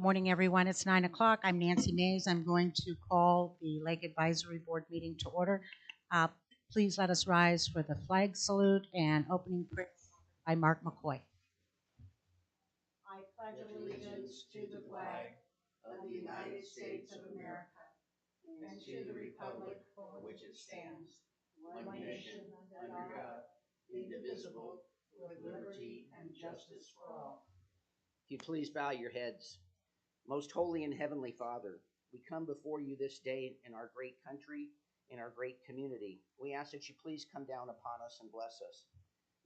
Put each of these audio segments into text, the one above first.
Good morning, everyone. It's 9 o'clock. I'm Nancy Mays. I'm going to call the Lake Advisory Board meeting to order. Uh, Please let us rise for the flag salute and opening prayer by Mark McCoy. I pledge allegiance to the flag of the United States of America and to the republic for which it stands, one nation under God, indivisible, with liberty and justice for all. If you please bow your heads. Most holy and heavenly Father, we come before you this day in our great country, in our great community. We ask that you please come down upon us and bless us.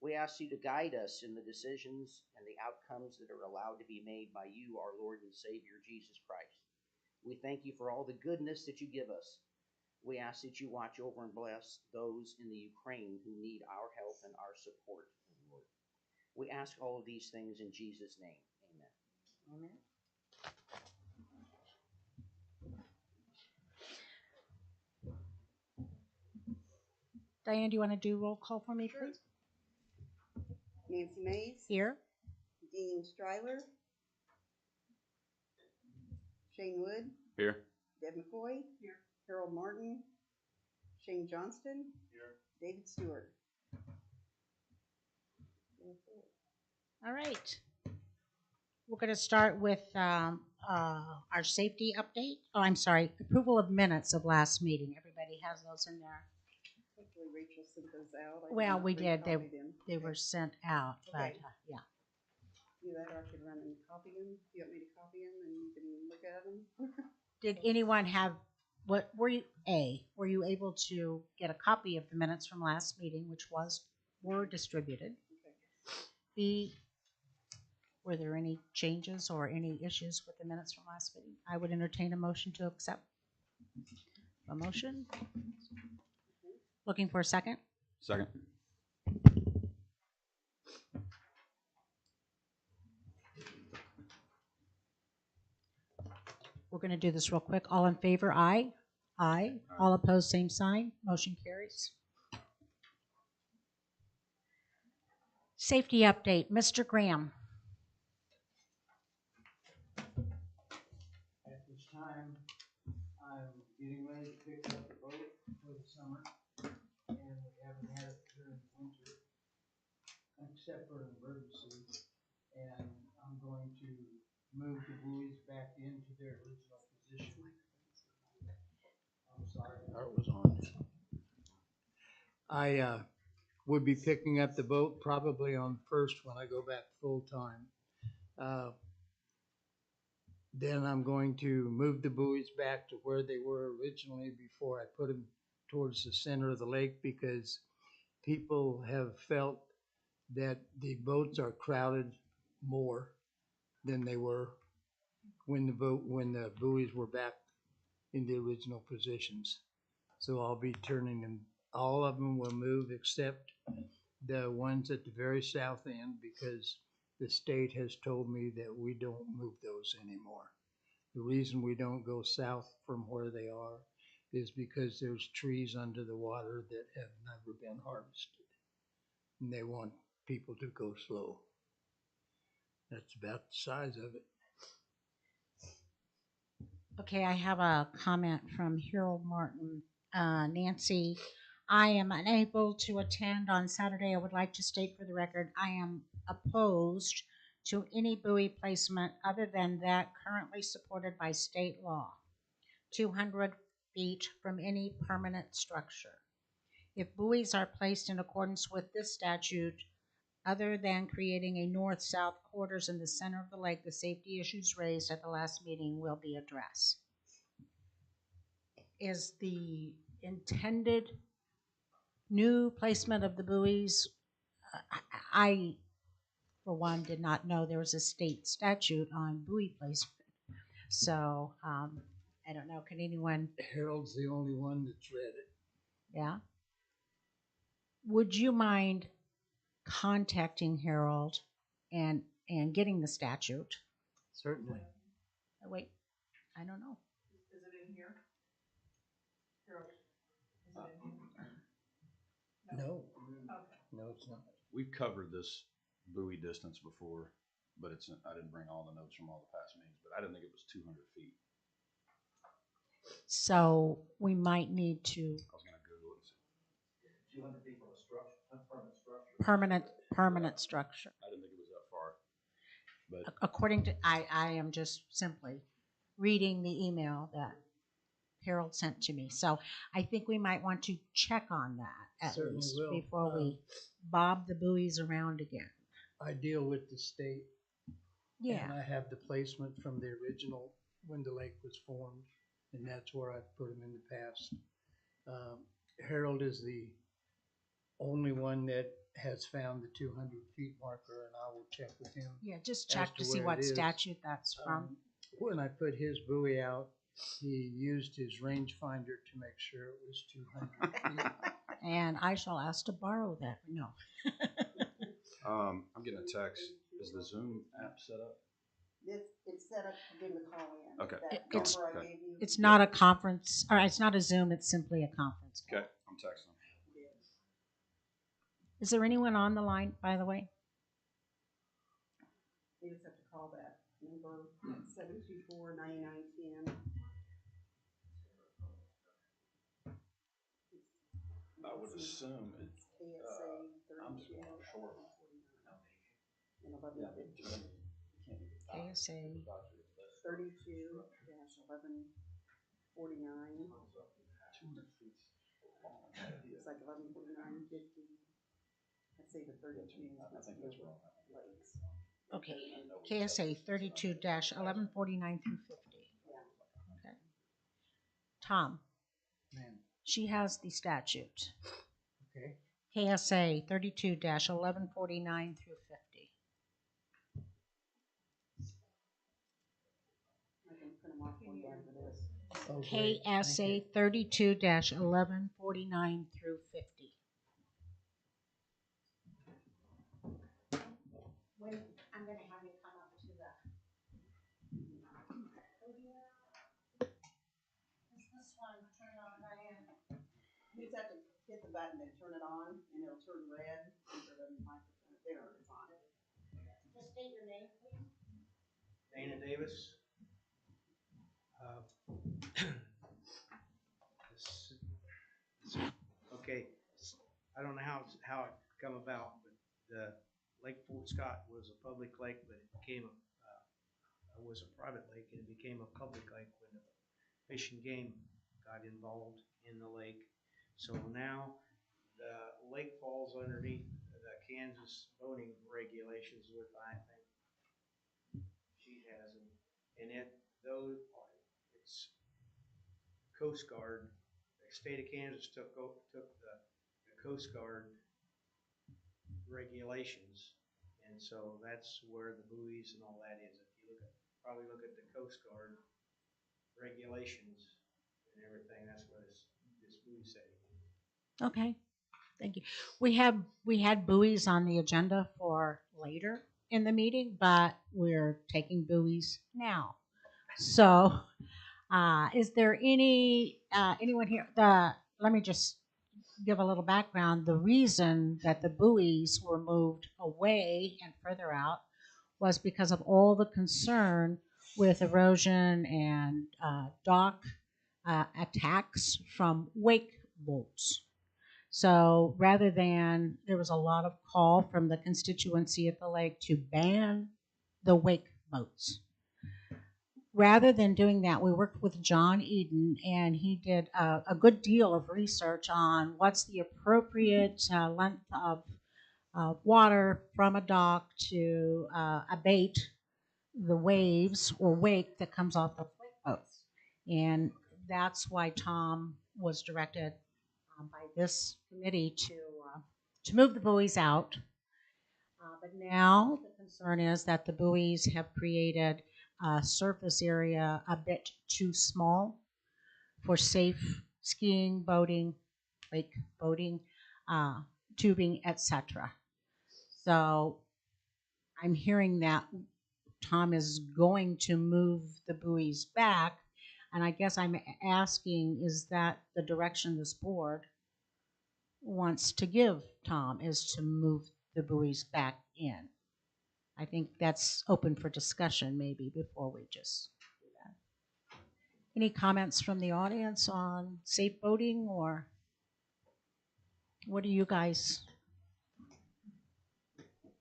We ask you to guide us in the decisions and the outcomes that are allowed to be made by you, our Lord and Savior, Jesus Christ. We thank you for all the goodness that you give us. We ask that you watch over and bless those in the Ukraine who need our help and our support, Lord. We ask all of these things in Jesus' name. Amen. Amen. Diane, do you want to do roll call for me, please? Nancy Mays. Here. Dean Stryler. Shane Wood. Here. Deb McCoy. Here. Harold Martin. Shane Johnston. Here. David Stewart. All right. We're going to start with our safety update. Oh, I'm sorry, approval of minutes of last meeting. Everybody has those in there. Hopefully Rachel sent those out. Well, we did. They Okay. were sent out, but Okay. yeah. You that or I could run and copy them. You want me to copy them and you can look at them? Did anyone have, what were you able to get a copy of the minutes from last meeting, which were distributed? Okay. B, were there any changes or any issues with the minutes from last meeting? I would entertain a motion to accept. A motion? Looking for a second? Second. We're going to do this real quick. All in favor, aye. Aye. All opposed, same sign. Motion carries. Safety update, Mr. Graham. At this time, I'm getting ready to pick up the boat for the summer, and we haven't had it during the winter, except for an emergency. And I'm going to move the buoys back into their original position. I'm sorry, it was on. I would be picking up the boat probably on first when I go back full time. Then I'm going to move the buoys back to where they were originally before I put them towards the center of the lake, because people have felt that the boats are crowded more than they were when the buoys were back in the original positions. So I'll be turning them. All of them will move except the ones at the very south end, because the state has told me that we don't move those anymore. The reason we don't go south from where they are is because there's trees under the water that have never been harvested, and they want people to go slow. That's about the size of it. Okay, I have a comment from Harold Martin. Nancy, I am unable to attend on Saturday. I would like to state for the record, I am opposed to any buoy placement other than that currently supported by state law, 200 feet from any permanent structure. If buoys are placed in accordance with this statute, other than creating a north-south quarters in the center of the lake, the safety issues raised at the last meeting will be addressed. Is the intended new placement of the buoys, I, for one, did not know there was a state statute on buoy placement. So, I don't know, can anyone? Harold's the only one that's read it. Yeah. Would you mind contacting Harold and getting the statute? Certainly. Oh, wait, I don't know. Is it in here? Harold, is it in here? No. Okay. No, it's not. We've covered this buoy distance before. but I didn't bring all the notes from all the past meetings, but I didn't think it was 200 feet. So we might need to I was gonna Google it and see. 200 feet from a structure, a permanent structure. permanent structure. I didn't think it was that far, but According to, I am just simply reading the email that Harold sent to me. So I think we might want to check on that at Certainly least will. before we bob the buoys around again. I deal with the state, Yeah. and I have the placement from the original when the lake was formed, and that's where I've put them in the past. Harold is the only one that has found the 200 feet marker, and I will check with him. Yeah, just as check to to see where what it is. statute that's from. When I put his buoy out, he used his rangefinder to make sure it was 200 feet. And I shall ask to borrow that. No. I'm getting a text. Is the Zoom app set up? It's set up for them to call in. Okay. That It's- number I okay. gave you. It's not a conference, or it's not a Zoom, it's simply a conference call. Okay, I'm texting. Is there anyone on the line, by the way? You just have to call that number, 724-9910. I would assume It's KSA I'm just going offshore. 32 and 1150. KSA 32-1149. It's like 1149.50. I'd say the 32 must be over lakes. Okay, KSA 32-1149 through 50. Okay. Tom, Man, she has the statute. okay. KSA 32-1149 through 50. I can print them off for you after this. Oh, great. Thank KSA you. 32-1149 through 50. Wait, I'm going to have you come up to the podium. Is this one turn on, Diane? You just have to hit the button and turn it on, and it'll turn red. Under the microphone. There, it's on. Just state your name, please. Dana Davis. Okay, I don't know how it come about, but Lake Fort Scott was a public lake, but it became was a private lake, and it became a public lake when the Fish and Game got involved in the lake. So now the lake falls underneath the Kansas boating regulations, with I think she has them, and it's Coast Guard. The state of Kansas took the Coast Guard regulations, and so that's where the buoys and all that is. If you probably look at the Coast Guard regulations and everything, that's what this buoy setting is. Okay, thank you. We had buoys on the agenda for later in the meeting, but we're taking buoys now. So, is there anyone here? Let me just give a little background. The reason that the buoys were moved away and further out was because of all the concern with erosion and dock attacks from wake boats. So rather than, there was a lot of call from the constituency at the lake to ban the wake boats. Rather than doing that, we worked with John Eden, and he did a good deal of research on what's the appropriate length of water from a dock to abate the waves or wake that comes off the wake boats. And that's why Tom was directed by this committee to move the buoys out. But now the concern is that the buoys have created a surface area a bit too small for safe skiing, boating, lake boating, tubing, etc. So I'm hearing that Tom is going to move the buoys back, and I guess I'm asking, is that the direction this board wants to give Tom, is to move the buoys back in? I think that's open for discussion maybe before we just do that. Any comments from the audience on safe boating, or what do you guys,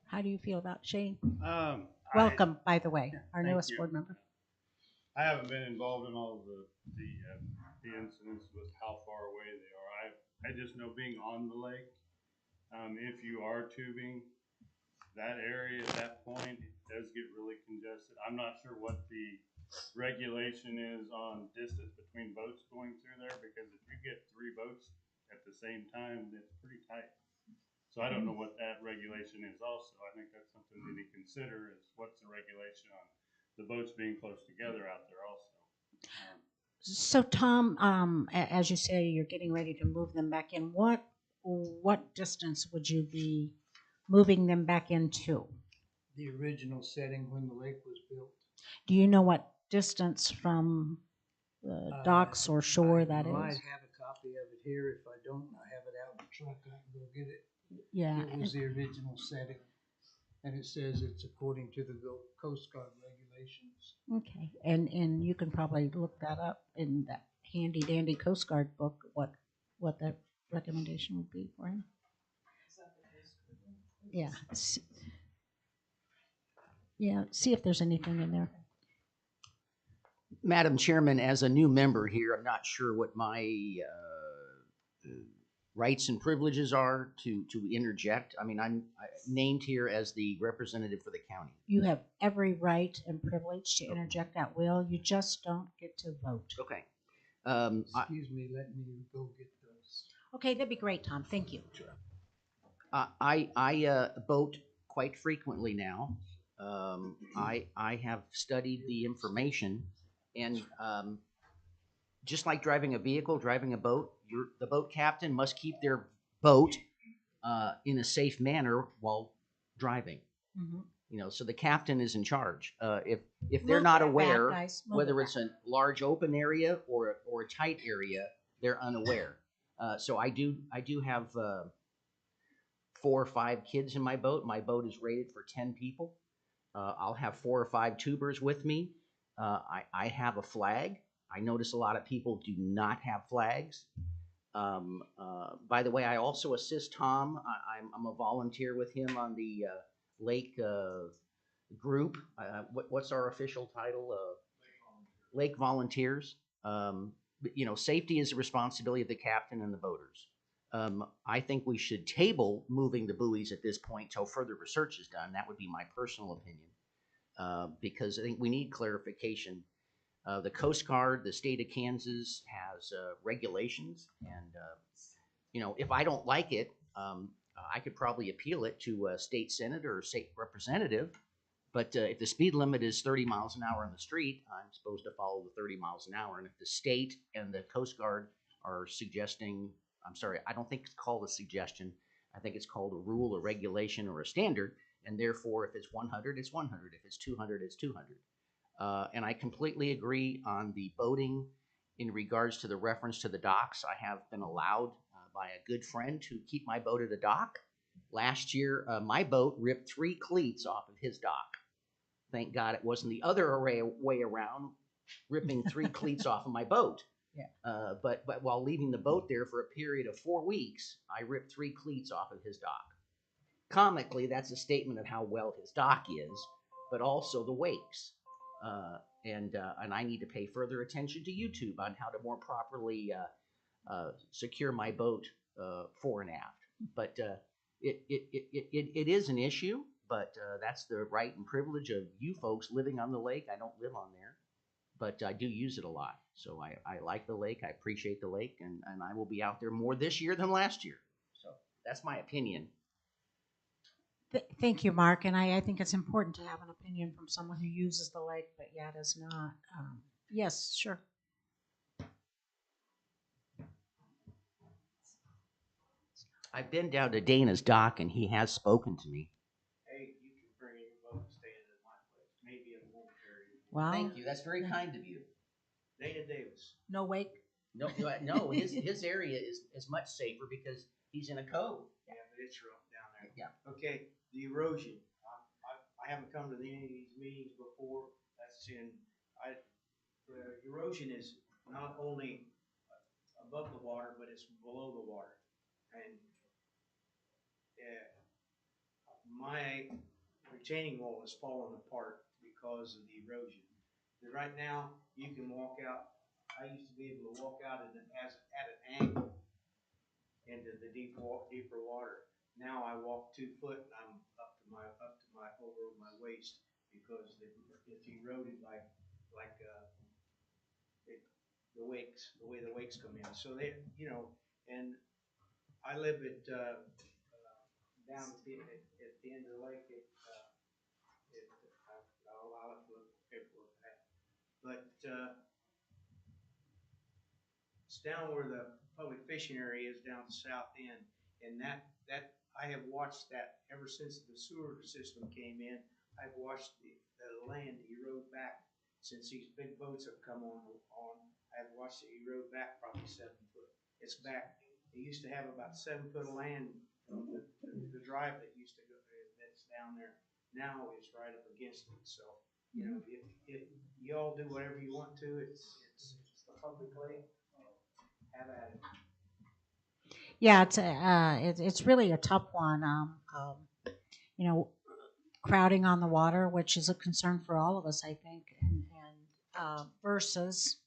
how do you feel about Shane? Welcome, by the way, our Thank newest you. board member. I haven't been involved in all of the incidents with how far away they are. I just know being on the lake, if you are tubing, that area at that point does get really congested. I'm not sure what the regulation is on distance between boats going through there, because if you get 3 boats at the same time, it's pretty tight. So I don't know what that regulation is also. I think that's something we need to consider, is what's the regulation on the boats being close together out there also. So Tom, as you say, you're getting ready to move them back in. What distance would you be moving them back into? The original setting when the lake was built. Do you know what distance from the docks or shore that I might is? have a copy of it here. If I don't, I have it out in the truck. I can go get it. Yeah. It was the original setting, and it says it's according to the Coast Guard regulations. Okay, and you can probably look that up in that handy dandy Coast Guard book, what that recommendation would be for him. Yeah. Yeah, see if there's anything in there. Madam Chairman, as a new member here, I'm not sure what my rights and privileges are to interject. I mean, I'm named here as the representative for the county. You have every right and privilege to interject at will. You just don't get to vote. Okay. Excuse me, let me go get those. Okay, that'd be great, Tom. Thank you. I boat quite frequently now. I have studied the information, and just like driving a vehicle, driving a boat, the boat captain must keep their boat in a safe manner while driving. Mm-hmm. You know, so the captain is in charge. If they're Move not that aware, back, guys. Move whether it it's a large open area or a tight area, they're unaware. So I do have 4 or 5 kids in my boat. My boat is rated for 10 people. I'll have 4 or 5 tubers with me. I have a flag. I notice a lot of people do not have flags. By the way, I also assist Tom. I'm a volunteer with him on the lake group. What's our official title? Lake Volunteers. You know, safety is the responsibility of the captain and the boaters. I think we should table moving the buoys at this point till further research is done. That would be my personal opinion, because I think we need clarification. The Coast Guard, the state of Kansas has regulations, and you know, if I don't like it, I could probably appeal it to a state senator or state representative. But if the speed limit is 30 miles an hour on the street, I'm supposed to follow the 30 miles an hour. And if the state and the Coast Guard are suggesting, I'm sorry, I don't think it's called a suggestion. I think it's called a rule, a regulation, or a standard. And therefore, if it's 100, it's 100. If it's 200, it's 200. And I completely agree on the boating in regards to the reference to the docks. I have been allowed by a good friend to keep my boat at a dock. Last year, my boat ripped 3 cleats off of his dock. Thank God it wasn't the other way around, ripping 3 cleats off of my boat. Yeah. But while leaving the boat there for a period of 4 weeks, I ripped 3 cleats off of his dock. Comically, that's a statement of how well his dock is, but also the wakes. And I need to pay further attention to YouTube on how to more properly secure my boat fore and aft. But it is an issue, but that's the right and privilege of you folks living on the lake. I don't live on there, but I do use it a lot. So I like the lake. I appreciate the lake, and I will be out there more this year than last year. So that's my opinion. Thank you, Mark. And I think it's important to have an opinion from someone who uses the lake, but yet is not. Yes, sure. I've been down to Dana's dock, and he has spoken to me. Hey, you can bring your boat and stay at my place. Maybe it won't carry you. Wow. Thank you. That's very kind of you. Dana Davis. No wake. No, his area is much safer because he's in a cove. Yeah, but it's rough down there. Yeah. Okay, the erosion. I haven't come to any of these meetings before. That's the erosion is not only above the water, but it's below the water. And my retaining wall has fallen apart because of the erosion. And right now, you can walk out. I used to be able to walk out at an angle into the deeper water. Now I walk 2 foot and I'm up to my over my waist because it's eroded it, the way the wakes come in. So and I live down at the end of the lake. I'll have to look at paperwork for that. But it's down where the public fishing area is down the south end, and that I have watched that ever since the sewer system came in. I've watched the land erode back since these big boats have come on. I've watched it erode back probably 7 foot. It's back. It used to have about 7 foot of land from the drive that used to go that's down there. Now it's right up against it. So if you all do whatever you want to, it's the public lake. Have at it. Yeah, it's really a tough one. You know, crowding on the water, which is a concern for all of us, I think, and versus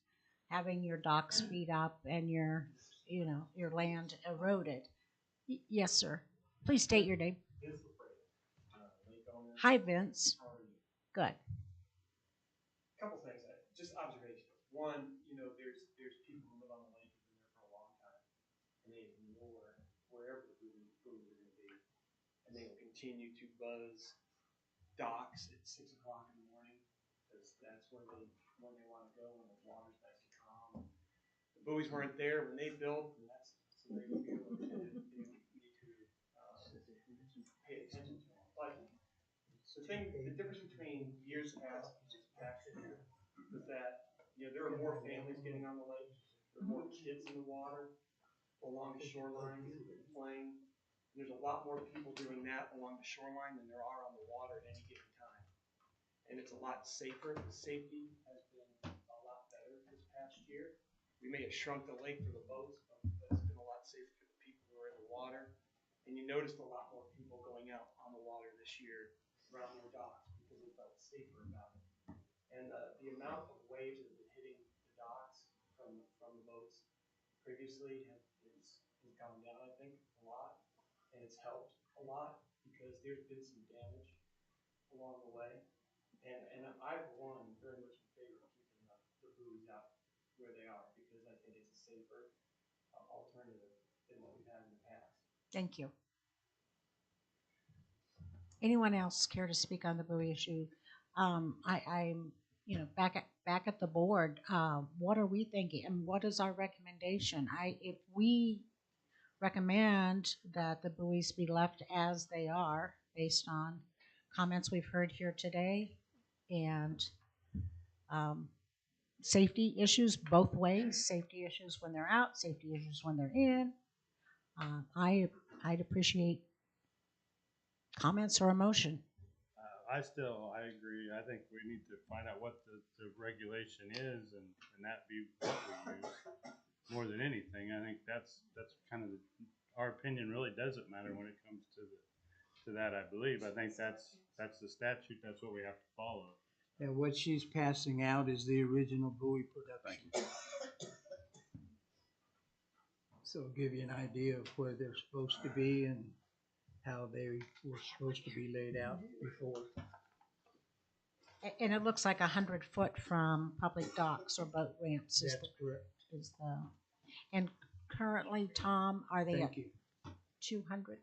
having your docks beat up and your land eroded. Yes, sir. Please state your name. Hi, Vince. Good. Couple things, just observations. One, there's people who live on the lake who've been there for a long time, and they ignore wherever the buoys are going to be, and they will continue to buzz docks at 6 o'clock in the morning because that's when they want to go when the water's nice and calm. The buoys weren't there when they built, and that's something we need to pay attention to. But the difference between years past and this past year is that there are more families getting on the lake, there are more kids in the water along the shoreline playing. There's a lot more people doing that along the shoreline than there are on the water at any given time, and it's a lot safer. The safety has been a lot better this past year. We may have shrunk the lake for the boats, but it's been a lot safer for the people who are in the water. And you noticed a lot more people going out on the water this year around their docks because they felt safer about it. And the amount of waves that have been hitting the docks from the boats previously has gone down, I think, a lot. And it's helped a lot because there's been some damage along the way. And I, for one, am very much in favor of keeping the buoys out where they are because I think it's a safer alternative than what we've had in the past. Thank you. Anyone else care to speak on the buoy issue? I'm, back at the board. What are we thinking, and what is our recommendation? If we recommend that the buoys be left as they are, based on comments we've heard here today, and safety issues both ways, safety issues when they're out, safety issues when they're in. I'd appreciate comments or a motion. I agree. I think we need to find out what the regulation is and that be what we use more than anything. I think that's kind of our opinion really doesn't matter when it comes to that, I believe. I think that's the statute. That's what we have to follow. And what she's passing out is the original buoy production. So it'll give you an idea of where they're supposed to be and how they were supposed to be laid out before. And it looks like 100 foot from public docks or boat ramps. That's correct. And currently, Tom, are they Thank at you. 200?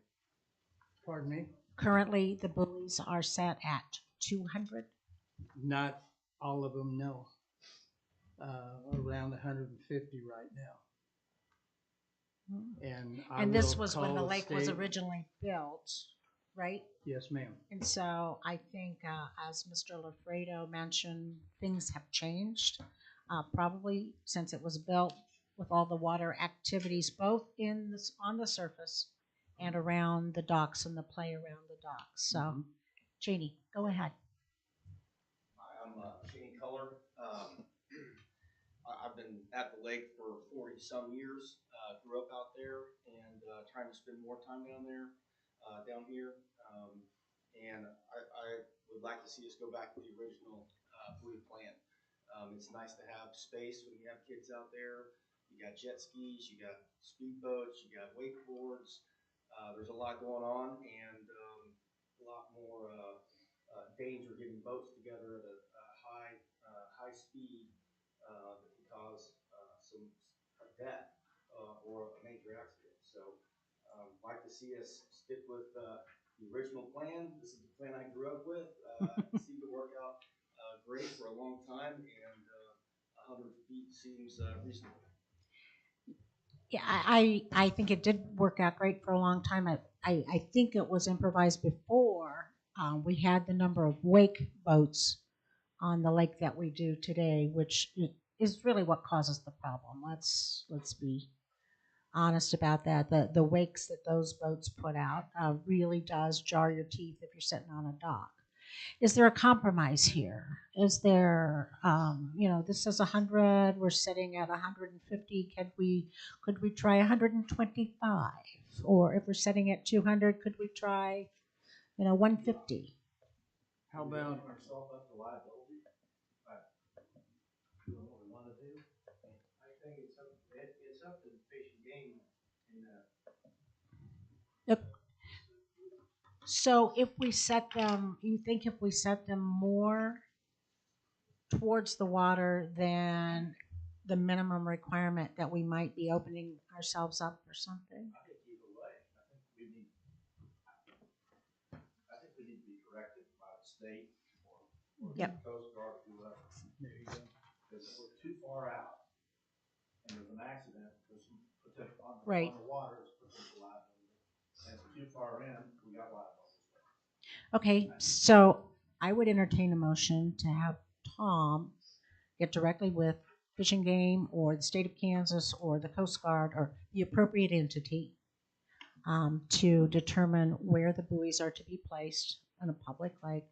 Pardon me? Currently, the buoys are set at 200? Not all of them, no. Around 150 right now. And this was when the lake was originally built, right? Yes, ma'am. And so I think, as Mr. Lafredo mentioned, things have changed, probably since it was built, with all the water activities, both on the surface and around the docks and the play around the docks. So Janie, go ahead. Hi, I'm Shane Color. I've been at the lake for 40 some years. Grew up out there and trying to spend more time down there, down here. And I would like to see us go back to the original buoy plan. It's nice to have space when you have kids out there. You got jet skis, you got speedboats, you got wakeboards. There's a lot going on and a lot more danger getting boats together at a high speed that can cause some a death or a major accident. So, like to see us stick with the original plan. This is the plan I grew up with. It seemed to work out great for a long time, and 100 feet seems reasonable. Yeah, I think it did work out great for a long time. I think it was improvised before we had the number of wake boats on the lake that we do today, which is really what causes the problem. Let's be honest about that. The wakes that those boats put out really does jar your teeth if you're sitting on a dock. Is there a compromise here? Is there, this says 100, we're sitting at 150. Could we try 125? Or if we're setting at 200, could we try, 150? How about, Ourselves up to liability. You know what we want to do. I think it's up to the fish and game and Yep. So if we set them, you think if we set them more towards the water than the minimum requirement that we might be opening ourselves up for something? I think either way. I think we need to be corrected by the state or Yep. the Coast Guard, whoever. there you go. Because if we're too far out and there's an accident, there's some potential Right. on the water, it's potential liability. And if we're too far in, we got liability. Okay, so I would entertain a motion to have Tom get directly with Fish and Game or the state of Kansas or the Coast Guard or the appropriate entity to determine where the buoys are to be placed in a public lake.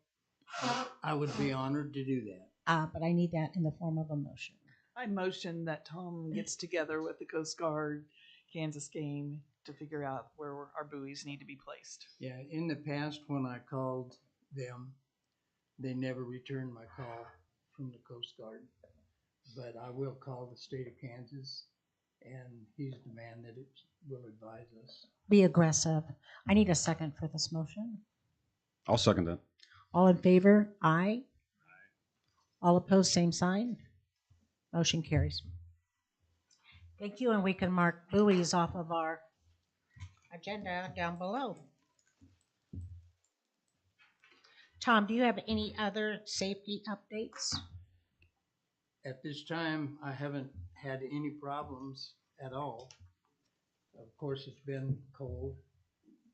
I would be honored to do that. But I need that in the form of a motion. I motion that Tom gets together with the Coast Guard, Kansas Game to figure out where our buoys need to be placed. Yeah, in the past, when I called them, they never returned my call from the Coast Guard. But I will call the state of Kansas, and he's the man that will advise us. Be aggressive. I need a second for this motion. I'll second that. All in favor? Aye. All opposed, same sign. Motion carries. Thank you, and we can mark buoys off of our agenda down below. Tom, do you have any other safety updates? At this time, I haven't had any problems at all. Of course, it's been cold.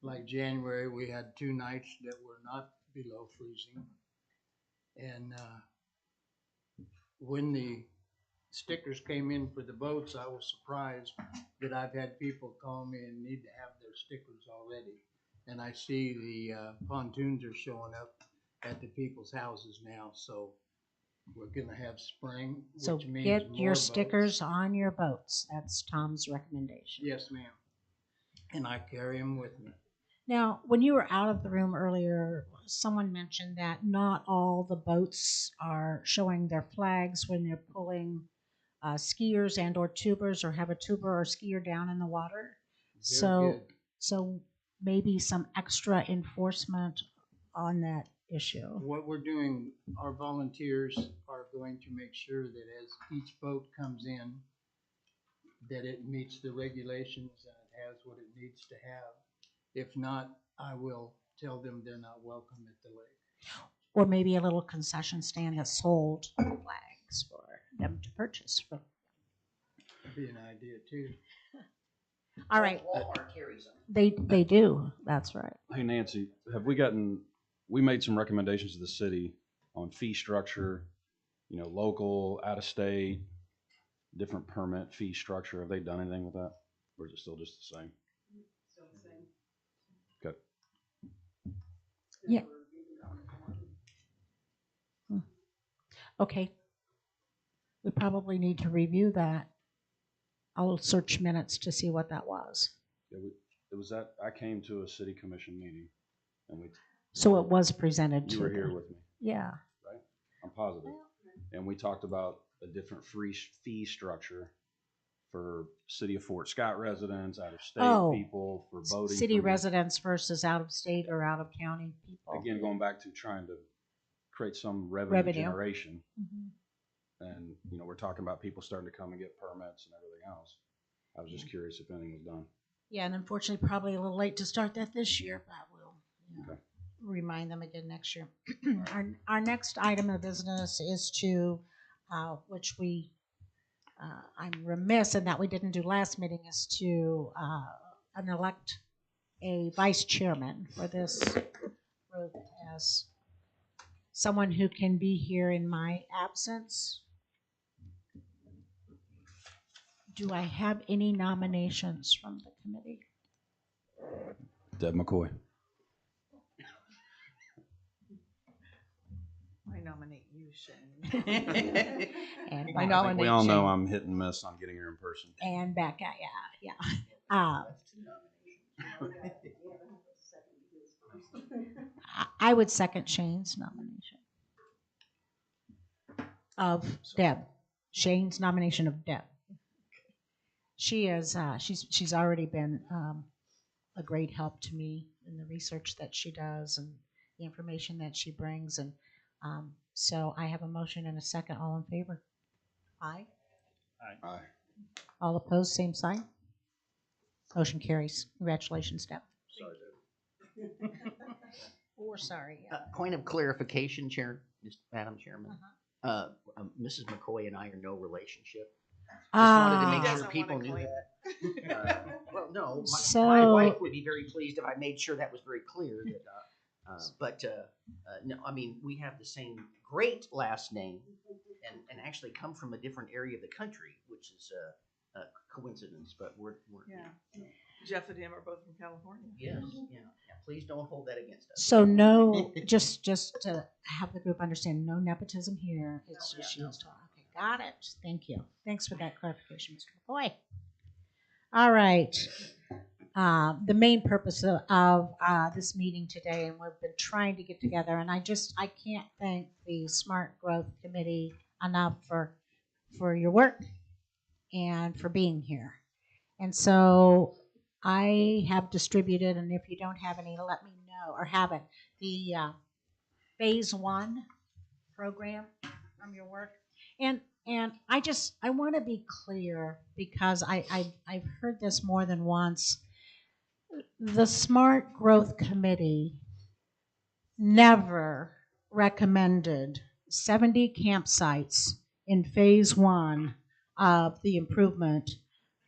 Like January, we had 2 nights that were not below freezing. And when the stickers came in for the boats, I was surprised that I've had people call me and need to have their stickers already. And I see the pontoons are showing up at the people's houses now, so we're gonna have spring, So which means get more your boats. stickers on your boats. That's Tom's recommendation. Yes, ma'am. And I carry them with me. Now, when you were out of the room earlier, someone mentioned that not all the boats are showing their flags when they're pulling skiers and or tubers or have a tuber or skier down in the water. Very good. So maybe some extra enforcement on that issue. What we're doing, our volunteers are going to make sure that as each boat comes in, that it meets the regulations and it has what it needs to have. If not, I will tell them they're not welcome at the lake. Or maybe a little concession stand that sold flags for them to purchase. That'd be an idea too. All right. Walmart carries them. They do. That's right. Hey, Nancy, we made some recommendations to the city on fee structure, local, out of state, different permit fee structure. Have they done anything with that? Or is it still just the same? Still the same. Okay. Yeah. Okay. We probably need to review that. I'll search minutes to see what that was. Yeah, it was that, I came to a city commission meeting and So it was presented to you were here the- with me, Yeah. right? I'm positive. And we talked about a different fee structure for city of Fort Scott residents, out of state Oh, people, for boating. City for- residents versus out of state or out of county people. Again, going back to trying to create some revenue Revenue. generation. Mhm. And, you know, we're talking about people starting to come and get permits and everything else. I was just curious if anything was done. Yeah, and unfortunately, probably a little late to start that this year, but we'll Okay. remind them again next year. Our next item of business is to, which I'm remiss in that we didn't do last meeting, is to elect a vice chairman for this group as someone who can be here in my absence. Do I have any nominations from the committee? Deb McCoy. I nominate you, Shane. And I Bob. nominate We all know Shane. I'm hit and miss on getting her in person. And Becca, yeah. I would second Shane's nomination of Deb. Shane's nomination of Deb. She is. She's already been a great help to me in the research that she does and the information that she brings. And so I have a motion and a second. All in favor? Aye. Aye. All opposed? Same sign. Motion carries. Congratulations, Deb. Sorry, Deb. We're sorry. Yeah. Point of clarification, Madam Chairman. Mrs. McCoy and I are no relationship. Just wanted to make sure Doesn't people wanna knew claim that. Well, no, my So- wife would be very pleased if I made sure that was very clear. But no, I mean, we have the same great last name and actually come from a different area of the country, which is a coincidence, but we're Yeah. Jeff and him are both from California. yes, yeah. Please don't hold that against us. So no, just to have the group understand, no nepotism here. It's just she was talking. Okay, got it. Thank you. Thanks for that clarification, Mr. McCoy. All right. The main purpose of this meeting today, and we've been trying to get together, and I can't thank the Smart Growth Committee enough for your work and for being here. And so I have distributed, and if you don't have any, let me know, or haven't, the phase 1 program from your work. And I want to be clear because I've heard this more than once. The Smart Growth Committee never recommended 70 campsites in phase 1 of the improvement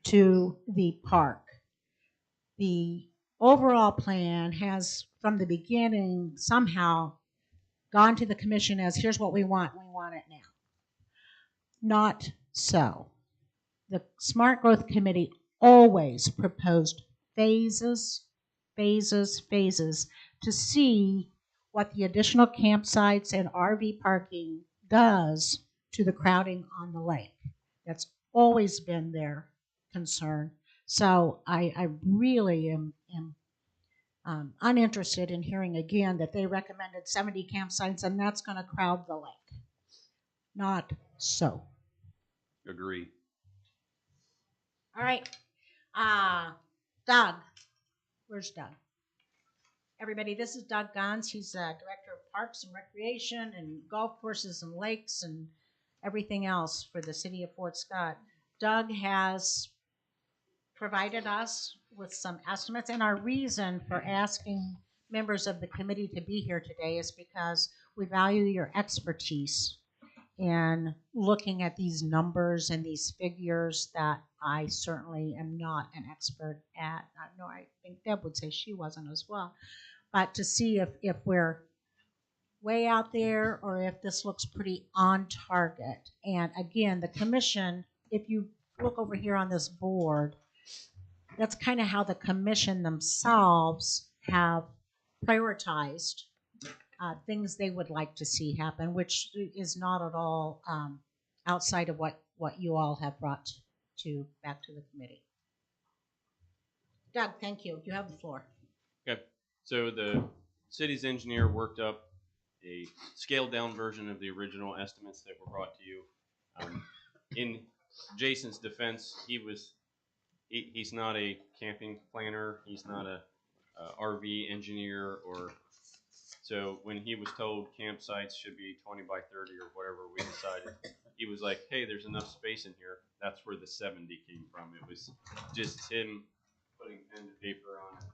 to the park. The overall plan has, from the beginning, somehow gone to the commission as here's what we want it now. Not so. The Smart Growth Committee always proposed phases to see what the additional campsites and RV parking does to the crowding on the lake. That's always been their concern. So I really am uninterested in hearing again that they recommended 70 campsites and that's going to crowd the lake. Not so. Agree. All right. Doug. Where's Doug? Everybody, this is Doug Gons. He's Director of Parks and Recreation and Golf Courses and Lakes and everything else for the city of Fort Scott. Doug has provided us with some estimates, and our reason for asking members of the committee to be here today is because we value your expertise in looking at these numbers and these figures that I certainly am not an expert at. No, I think Deb would say she wasn't as well. But to see if we're way out there or if this looks pretty on target. And again, the commission, if you look over here on this board, that's kind of how the commission themselves have prioritized things they would like to see happen, which is not at all outside of what you all have brought to back to the committee. Doug, thank you. You have the floor. Okay, so the city's engineer worked up a scaled down version of the original estimates that were brought to you. In Jason's defense, he's not a camping planner. He's not a RV engineer, or so when he was told campsites should be 20 by 30 or whatever we decided, he was like, hey, there's enough space in here. That's where the 70 came from. It was just him putting pen to paper on it.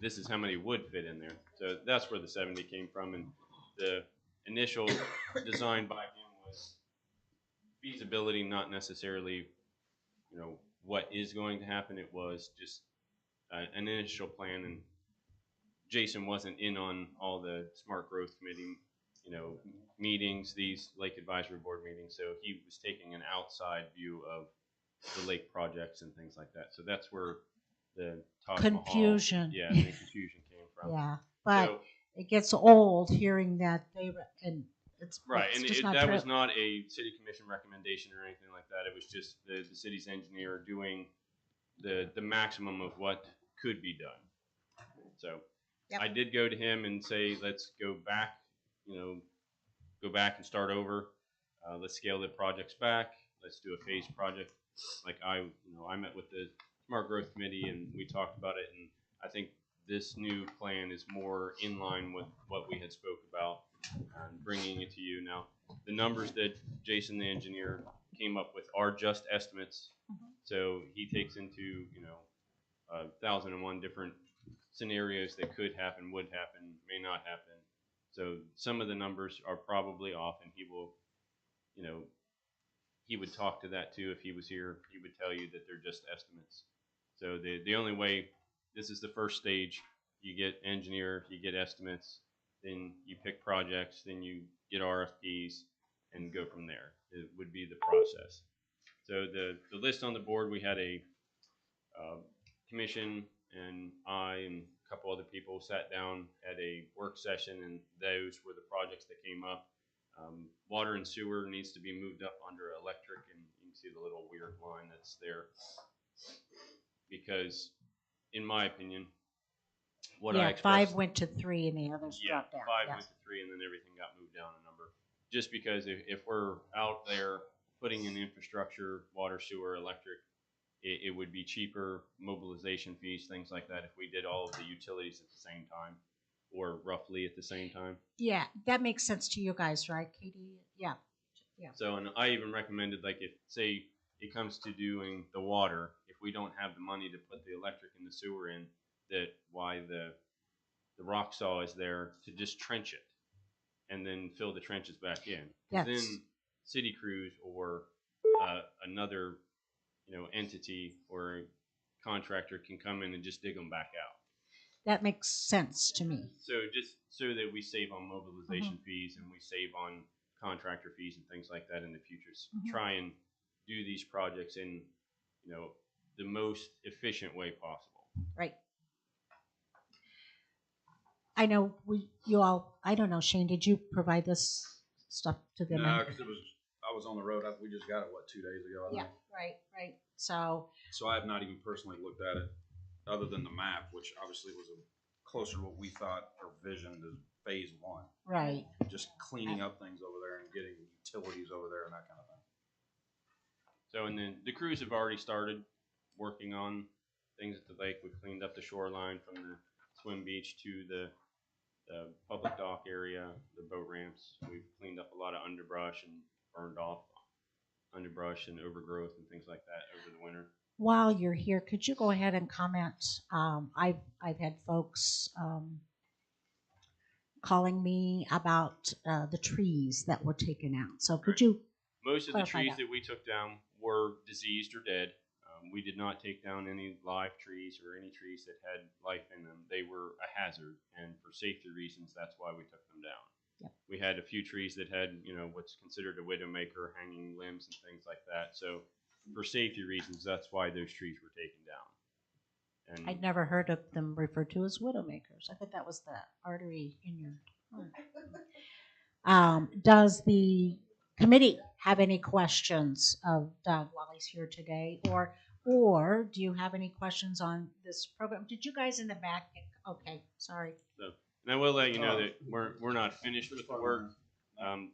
This is how many would fit in there. So that's where the 70 came from. And the initial design by him was feasibility, not necessarily, what is going to happen. It was just an initial plan. And Jason wasn't in on all the smart growth committee, meetings, these lake advisory board meetings. So he was taking an outside view of the lake projects and things like that. So that's where the Taj Mahal, Confusion. the confusion came from. Yeah, but So, it gets old hearing that and it's right, it's and just not that true. was not a city commission recommendation or anything like that. It was just the city's engineer doing the maximum of what could be done. So Yep. I did go to him and say, let's go back, go back and start over. Let's scale the projects back. Let's do a phased project. Like I met with the Smart Growth Committee and we talked about it, and I think this new plan is more in line with what we had spoke about and bringing it to you. Now, the numbers that Jason, the engineer, came up with are just estimates. So he takes into, 1,001 different scenarios that could happen, would happen, may not happen. So some of the numbers are probably off, and he will, he would talk to that too if he was here. He would tell you that they're just estimates. So the only way, this is the first stage. You get engineer, you get estimates, then you pick projects, then you get RFPs, and go from there. It would be the process. So the list on the board, we had a commission, and I and a couple other people sat down at a work session, and those were the projects that came up. Water and sewer needs to be moved up under electric, and you can see the little weird line that's there. Because, in my opinion, what I expressed, 5 went to 3 and the others dropped down. 5 Yes. went to 3, and then everything got moved down a number. Just because if we're out there putting in infrastructure, water, sewer, electric, it would be cheaper, mobilization fees, things like that, if we did all of the utilities at the same time, or roughly at the same time. Yeah, that makes sense to you guys, right, Katie? Yeah. Yeah. So, and I even recommended, like, if, say, it comes to doing the water, if we don't have the money to put the electric and the sewer in, that why the rock saw is there to just trench it and then fill the trenches back in. Yes. Then city crews or another, entity or contractor can come in and just dig them back out. That makes sense to me. So just so that we save on mobilization fees and we save on contractor fees and things like that in the future. Try and do these projects in, the most efficient way possible. Right. I know I don't know, Shane, did you provide this stuff to them? No, because I was on the road. We just got it, 2 days ago? I think. Right. So I have not even personally looked at it, other than the map, which obviously was closer to what we thought or visioned as phase 1. right. Just cleaning up things over there and getting utilities over there and that kind of thing. So, and then the crews have already started working on things at the lake. We've cleaned up the shoreline from the swim beach to the public dock area, the boat ramps. We've cleaned up a lot of underbrush and burned off underbrush and overgrowth and things like that over the winter. While you're here, could you go ahead and comment? I've had folks calling me about the trees that were taken out. So could you? Most of the clarify trees that we took down were diseased or dead. We did not take down any live trees or any trees that had life in them. They were a hazard, and for safety reasons, that's why we took them down. Yep. We had a few trees that had, what's considered a widowmaker, hanging limbs and things like that. So for safety reasons, that's why those trees were taken down. And I'd never heard of them referred to as widowmakers. I thought that was the artery in your heart. Does the committee have any questions of Doug while he's here today, or do you have any questions on this program? Did you guys in the back? Okay, sorry. so, and I will let you know that we're not finished with the work.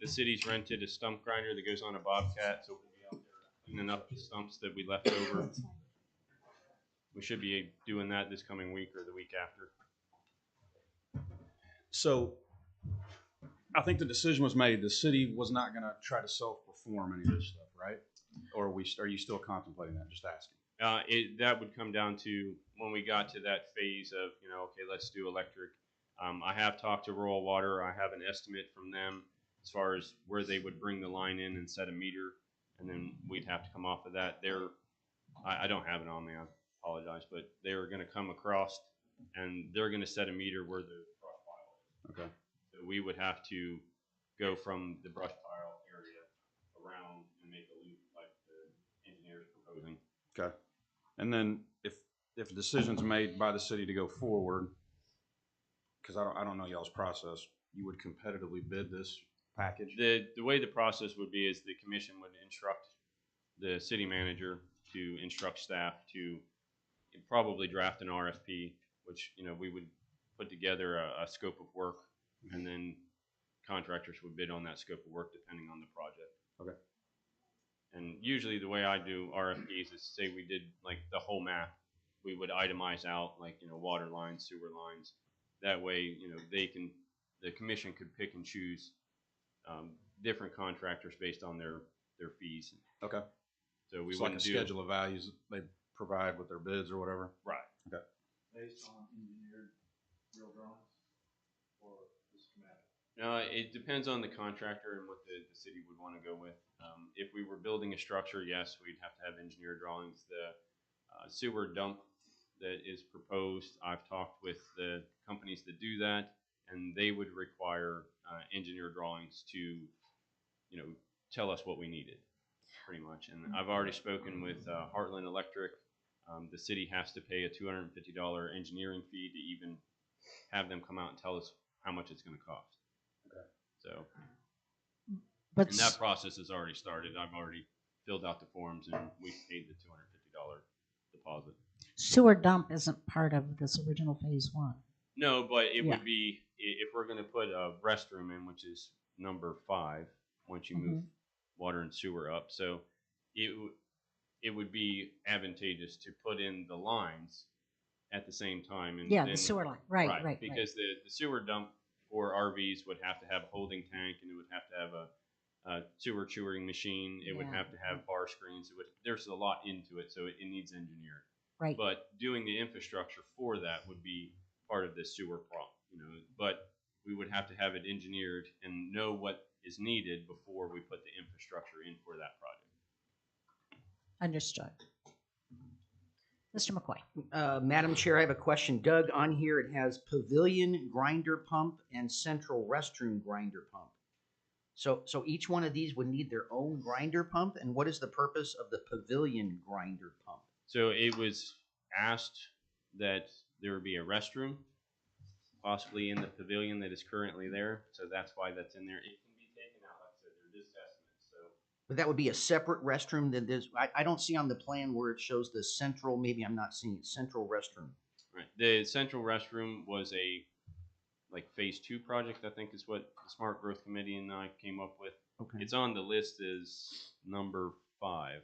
The city's rented a stump grinder that goes on a Bobcat, so we'll be out there cleaning up the stumps that we left over. We should be doing that this coming week or the week after. So I think the decision was made. The city was not going to try to self-perform any of this stuff, right? Or are you still contemplating that? Just asking. That would come down to when we got to that phase of, okay, let's do electric. I have talked to Rural Water. I have an estimate from them as far as where they would bring the line in and set a meter, and then we'd have to come off of that. I don't have it on me. I apologize, but they were going to come across, and they're going to set a meter where the brush pile is. Okay. So we would have to go from the brush pile area around and make a loop like the engineer's proposing. Okay. And then if a decision's made by the city to go forward, because I don't know y'all's process, you would competitively bid this package? The way the process would be is the commission would instruct the city manager to instruct staff to probably draft an RFP, which we would put together a scope of work, and then contractors would bid on that scope of work depending on the project. Okay. And usually the way I do RFPs is, say we did like the whole map, we would itemize out like water lines, sewer lines. That way the commission could pick and choose different contractors based on their fees. Okay. So we It's like wouldn't a do schedule of values they provide with their bids or whatever. right. Okay. Based on engineered real drawings or the schematic? It depends on the contractor and what the city would want to go with. If we were building a structure, yes, we'd have to have engineer drawings. The sewer dump that is proposed, I've talked with the companies that do that, and they would require engineer drawings to, tell us what we needed, pretty much. And I've already spoken with Heartland Electric. The city has to pay a $250 engineering fee to even have them come out and tell us how much it's going to cost. Okay. So, But and that process has already started. I've already filled out the forms and we've paid the $250 deposit. sewer dump isn't part of this original phase one. No, but it Yeah. would be if we're going to put a restroom in, which is number 5, once you move water and sewer up. So it would be advantageous to put in the lines at the same time. And Yeah, then, the sewer line. Right. Because the sewer dump for RVs would have to have a holding tank, and it would have to have a sewer chewing machine. It would Yeah. have to have bar screens. There's a lot into it, so it needs engineered. Right. But doing the infrastructure for that would be part of the sewer problem, But we would have to have it engineered and know what is needed before we put the infrastructure in for that project. Understood. Mr. McCoy. Madam Chair, I have a question. Doug, on here it has pavilion grinder pump and central restroom grinder pump. So each one of these would need their own grinder pump, and what is the purpose of the pavilion grinder pump? So it was asked that there would be a restroom, possibly in the pavilion that is currently there. So that's why that's in there. It can be taken out, like I said, they're just estimates. So But that would be a separate restroom than this. I don't see on the plan where it shows the central, maybe I'm not seeing it, central restroom. right, the central restroom was a phase 2 project. I think is what the Smart Growth Committee and I came up with. Okay. It's on the list as number 5.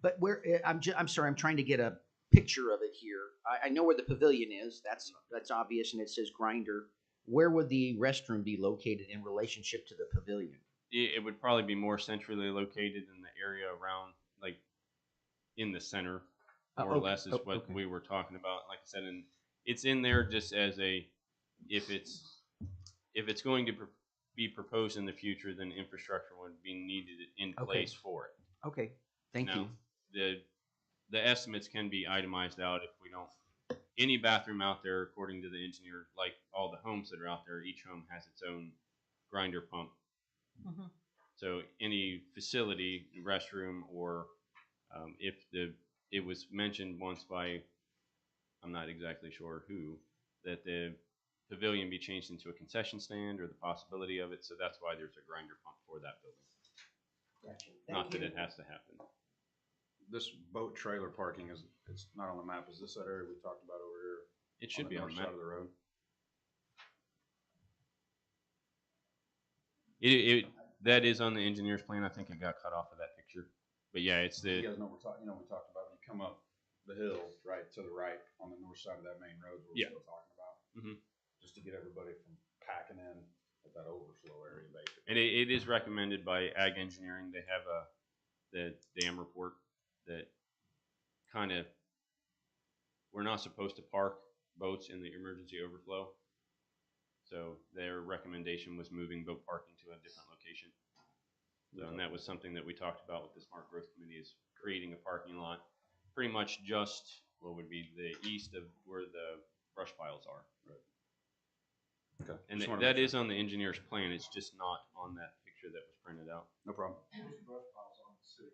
But where, I'm sorry, I'm trying to get a picture of it here. I know where the pavilion is. That's obvious, and it says grinder. Where would the restroom be located in relationship to the pavilion? It would probably be more centrally located in the area around, in the center, more or less, is what we were talking about. Like I said, and it's in there just as if it's going to be proposed in the future, then infrastructure would be needed in place for it. Okay, thank you. The estimates can be itemized out if we don't. Any bathroom out there, according to the engineer, like all the homes that are out there, each home has its own grinder pump. Mm-hmm. So any facility, restroom, or if it was mentioned once by I'm not exactly sure who, that the pavilion be changed into a concession stand or the possibility of it. So that's why there's a grinder pump for that building. Gotcha. Not Thank that you. it has to happen. This boat trailer parking it's not on the map. Is this that area we talked about over here? It should be on north the map. side of the road. That is on the engineer's plan. I think it got cut off of that picture. But yeah, it's You the, guys know what we're talking. We talked about when you come up the hill, right to the right on the north side of that main road. We're Yeah. still talking about, Mhm. just to get everybody from packing in at that overflow area, basically. and it is recommended by Ag Engineering. They have the dam report that kind of, we're not supposed to park boats in the emergency overflow. So their recommendation was moving boat parking to a different location. So, and that was something that we talked about with the Smart Growth Committee, is creating a parking lot pretty much just what would be the east of where the brush piles are. Right. Okay. And Just wanna that make is on the engineer's plan. It's just not on that picture that was printed out. No problem. Brush piles on city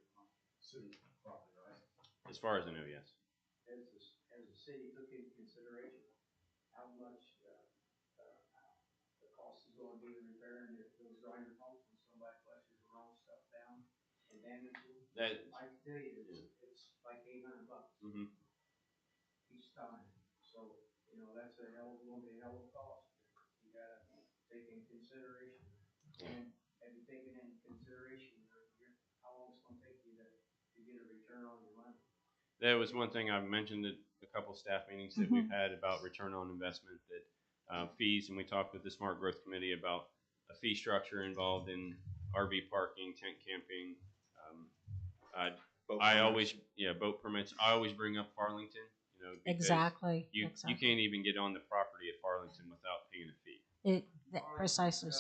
property, right? As far as I know, yes. As the city took into consideration how much, the cost is gonna be repairing those grinder pumps when somebody flushes the wrong stuff down and damages them. That, I can tell you, it's like $800 mhm. each time. So, that's gonna be a hell of a cost. You gotta take in consideration. And have you taken into consideration how long it's gonna take you to get a return on your money? That was one thing I've mentioned at a couple staff meetings that we've had about return on investment, that fees, and we talked with the Smart Growth Committee about a fee structure involved in RV parking, tent camping. Boat I permits. always, boat permits. I always bring up Farlington, because Exactly. you exactly. can't even get on the property at Farlington without paying a fee. Precisely.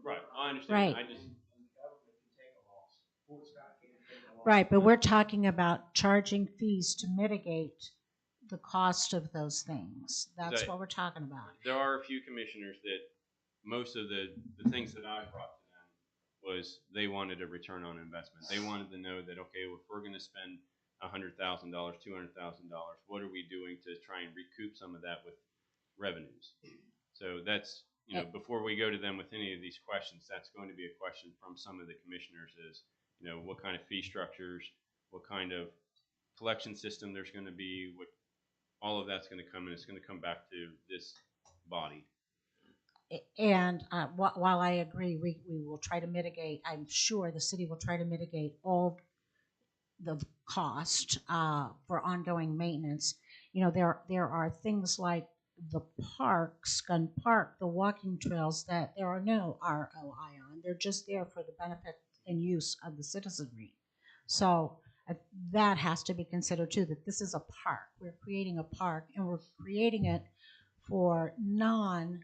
Right, I understand. Right. I just, And the government can take a loss. Fort Scott can't take a loss. Right, but we're talking about charging fees to mitigate the cost of those things. That's what we're talking about. there are a few commissioners that most of the things that I brought to them was they wanted a return on investment. They wanted to know that, okay, if we're going to spend $100,000, $200,000, what are we doing to try and recoup some of that with revenues? So that's, before we go to them with any of these questions, that's going to be a question from some of the commissioners is, what kind of fee structures, what kind of collection system there's going to be, what all of that's going to come, and it's going to come back to this body. And while I agree, we will try to mitigate, I'm sure the city will try to mitigate all the cost for ongoing maintenance. There are things like the parks, Gun Park, the walking trails that there are no ROI on. They're just there for the benefit and use of the citizenry. So that has to be considered too, that this is a park. We're creating a park, and we're creating it for non-Lake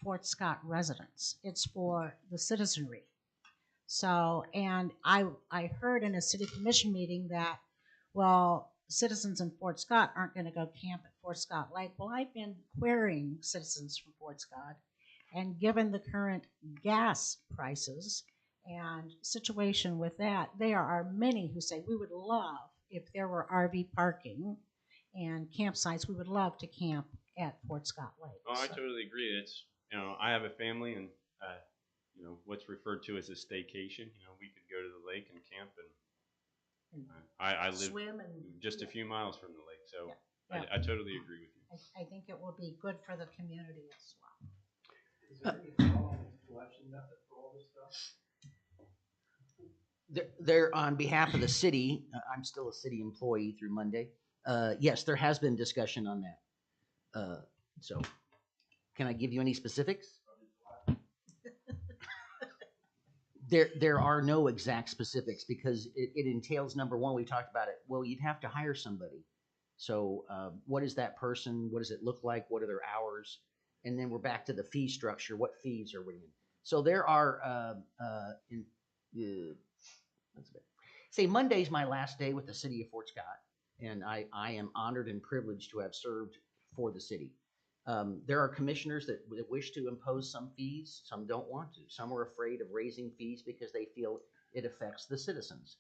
Fort Scott residents. It's for the citizenry. So, and I heard in a city commission meeting that, well, citizens in Fort Scott aren't going to go camp at Fort Scott Lake. Well, I've been querying citizens from Fort Scott, and given the current gas prices and situation with that, there are many who say we would love if there were RV parking and campsites. We would love to camp at Fort Scott Lake. Oh, I totally agree. It's, I have a family, and what's referred to as a staycation. We could go to the lake and camp, and I live swim and just a few miles from the lake, so Yeah. I totally agree with you. I think it will be good for the community as well. Is there any follow-on collection method for all this stuff? There, on behalf of the city, I'm still a city employee through Monday. Yes, there has been discussion on that. So, can I give you any specifics? There are no exact specifics because it entails, number one, we talked about it. Well, you'd have to hire somebody. So, what is that person? What does it look like? What are their hours? And then we're back to the fee structure. What fees are we in? So there are, say Monday's my last day with the city of Fort Scott, and I am honored and privileged to have served for the city. There are commissioners that wish to impose some fees, some don't want to. Some are afraid of raising fees because they feel it affects the citizens.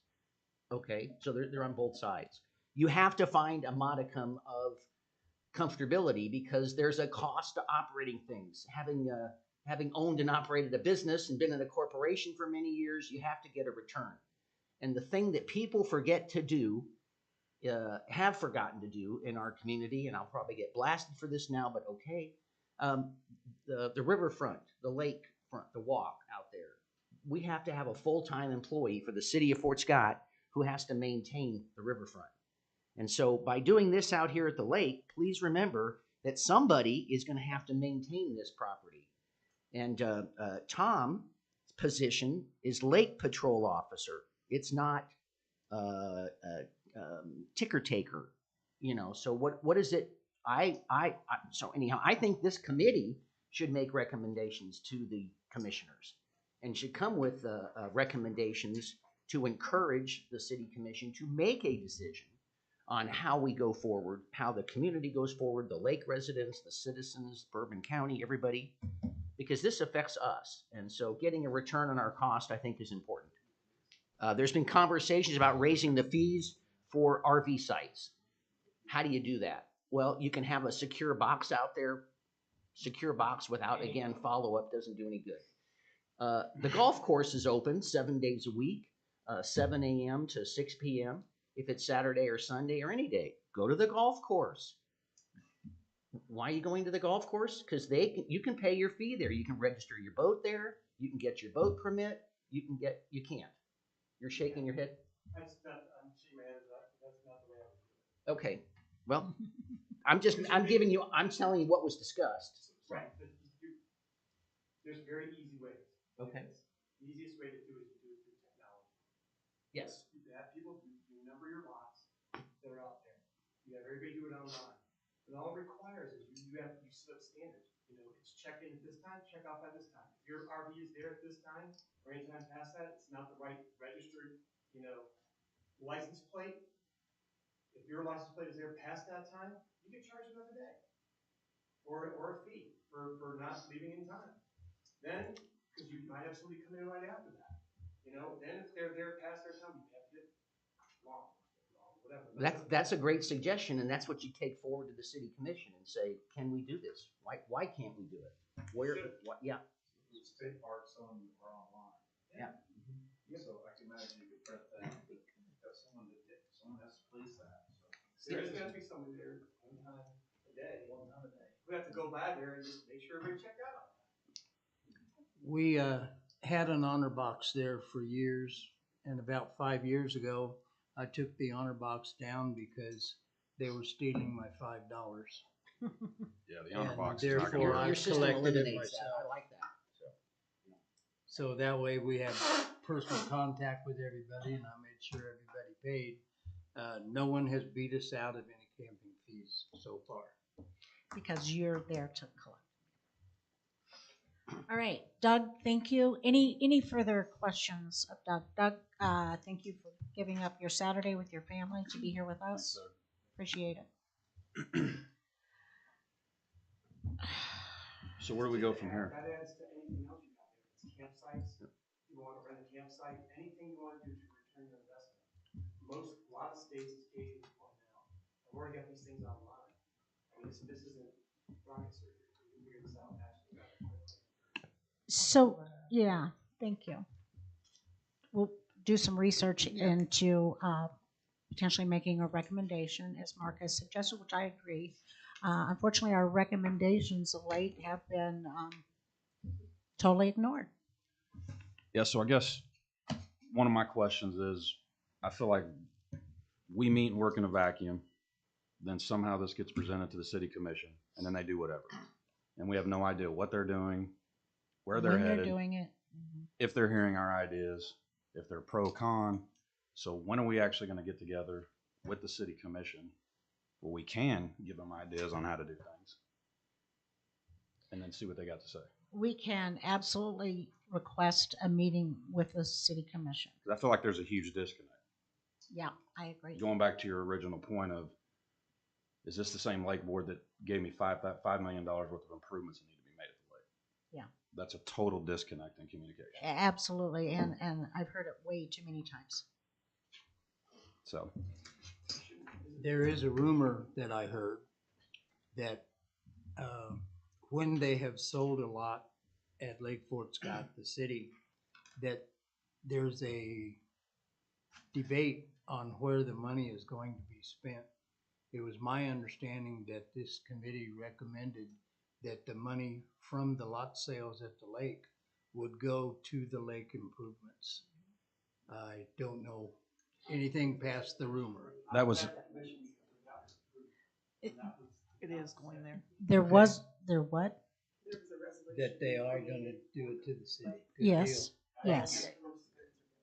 Okay, so they're on both sides. you have to find a modicum of comfortability because there's a cost to operating things. Having owned and operated a business and been in a corporation for many years, you have to get a return. And the thing that people forget to do, have forgotten to do in our community, and I'll probably get blasted for this now, but okay, the riverfront, the lake front, the walk out there, we have to have a full-time employee for the city of Fort Scott who has to maintain the riverfront. And so by doing this out here at the lake, please remember that somebody is going to have to maintain this property. And Tom's position is lake patrol officer. It's not ticker taker, you know. So what is it? So anyhow, I think this committee should make recommendations to the commissioners and should come with recommendations to encourage the city commission to make a decision on how we go forward, how the community goes forward, the lake residents, the citizens, Bourbon County, everybody, because this affects us. And so getting a return on our cost, I think, is important. There's been conversations about raising the fees for RV sites. How do you do that? Well, you can have a secure box out there. Secure box without, again, follow-up doesn't do any good. The golf course is open 7 days a week, 7 a.m. to 6 p.m. If it's Saturday or Sunday or any day, go to the golf course. Why are you going to the golf course? Because you can pay your fee there. You can register your boat there. You can get your boat permit. You can't. You're shaking your head. I'm shaking my head. That's not the way I would do it. Okay. Well, I'm telling you what was discussed. Right. But there's very easy ways. Okay. The easiest way to do it is to do it through technology. Yes. You have people, you number your lots that are out there. You have everybody do it online. And all it requires is you set up standards. You know, it's check in at this time, check out by this time. If your RV is there at this time or anytime past that, it's not the right registered, license plate. If your license plate is there past that time, you get charged another day or a fee for not leaving in time. Then, because you might have somebody come in right after that, then if they're there past their time, you have to get law enforcement, whatever. That's a great suggestion, and that's what you take forward to the city commission and say, can we do this? Why can't we do it? Yeah. State parks are online. Yeah. So I can imagine you could print that, but someone has to police that. So. There's got to be someone there one time a day. We have to go by there and just make sure everybody checked out. We had an honor box there for years, and about 5 years ago, I took the honor box down because they were stealing my $5. Yeah, the honor And box is not gonna therefore, work. I Your system collected it eliminates that. myself. I like that. So that way we had personal contact with everybody, and I made sure everybody paid. No one has beat us out of any camping fees so far. Because you're there to collect. All right, Doug, thank you. Any further questions of Doug? Doug, thank you for giving up your Saturday with your family to be here with us. Appreciate it. So where do we go from here? That adds to anything else you got there. It's campsites. You want to rent a campsite. Anything you want to do to return your investment. A lot of states, as Katie was pointing out, have already got these things online. I mean, this isn't rocket surgery. We can figure this out actually rather quickly. So, yeah, thank you. We'll do some research into potentially making a recommendation, as Mark has suggested, which I agree. Unfortunately, our recommendations of late have been totally ignored. Yeah, so I guess one of my questions is, I feel like we meet and work in a vacuum, then somehow this gets presented to the city commission, and then they do whatever. And we have no idea what they're doing, where they're When headed, they're doing it. if they're hearing our ideas, if they're pro-con. So when are we actually going to get together with the city commission where we can give them ideas on how to do things and then see what they got to say? We can absolutely request a meeting with the city commission. 'Cause I feel like there's a huge disconnect. Yeah, I agree. Going back to your original point of, is this the same lake board that gave me $5 million worth of improvements that need to be made at the lake? Yeah. That's a total disconnect in communication. Absolutely, and I've heard it way too many times. So, Is There is a rumor that I heard that when they have sold a lot at Lake Fort Scott, the city, that there's a debate on where the money is going to be spent. It was my understanding that this committee recommended that the money from the lot sales at the lake would go to the lake improvements. I don't know anything past the rumor. That was, It, it is going there. There Okay. was, there what? There was a resolution. That they are gonna do it to the city. Good Yes, deal. yes.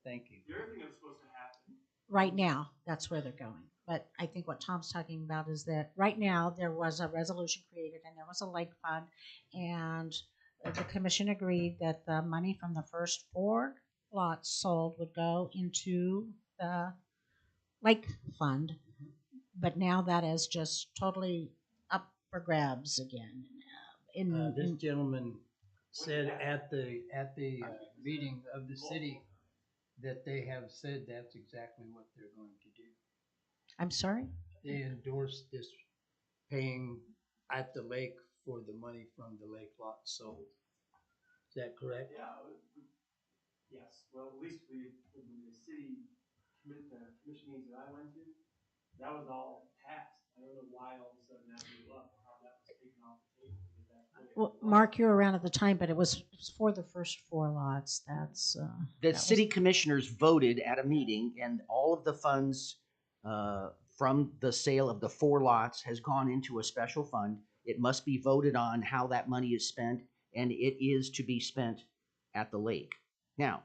Thank you. The other thing that was supposed to happen. Right now, that's where they're going. But I think what Tom's talking about is that right now, there was a resolution created and there was a lake fund. And the commission agreed that the money from the first 4 lots sold would go into the lake fund. But now that is just totally up for grabs again. This gentleman said at the meeting of the city that they have said that's exactly what they're going to do. I'm sorry? They endorsed this paying at the lake for the money from the lake lot sold. Is that correct? Yeah, yes, well, at least when the city, the commission meetings that I went to, that was all passed. I don't know why all of a sudden that blew up or how that was taken off the table. Because that's really Well, what it was. Mark, you were around at the time, but it was for the first 4 lots. That's The that was- city commissioners voted at a meeting, and all of the funds from the sale of the 4 lots has gone into a special fund. It must be voted on how that money is spent, and it is to be spent at the lake. Now,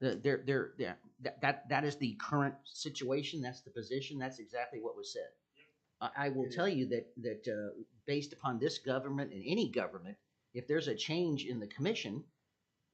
that is the current situation. That's the position. That's exactly what was said. I will tell you that based upon this government and any government, if there's a change in the commission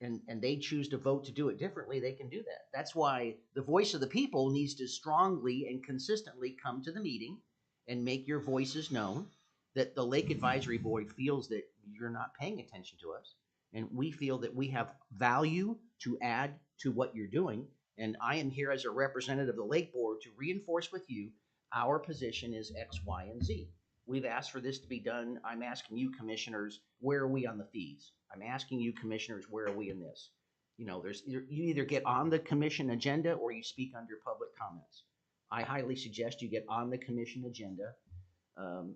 and they choose to vote to do it differently, they can do that. That's why the voice of the people needs to strongly and consistently come to the meeting and make your voices known, that the Lake Advisory Board feels that you're not paying attention to us. And we feel that we have value to add to what you're doing. And I am here as a representative of the Lake Board to reinforce with you our position is X, Y, and Z. We've asked for this to be done. I'm asking you, commissioners, where are we on the fees? I'm asking you, commissioners, where are we in this? You know, you either get on the commission agenda or you speak under public comments. I highly suggest you get on the commission agenda.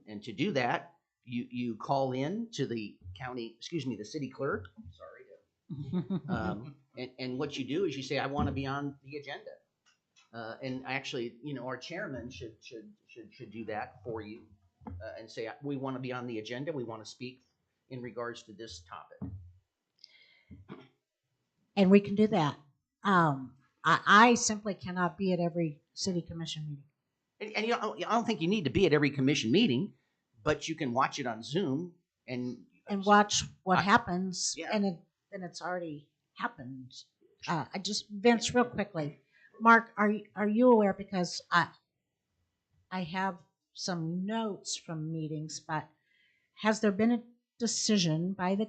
And to do that, you call in to the the city clerk. And what you do is you say, I want to be on the agenda. And actually, our chairman should do that for you and say, we want to be on the agenda. We want to speak in regards to this topic. and we can do that. I simply cannot be at every city commission meeting. And I don't think you need to be at every commission meeting, but you can watch it on Zoom and watch what happens, yeah. and it's already happened. Vince, real quickly, Mark, are you aware? Because I have some notes from meetings, but has there been a decision by the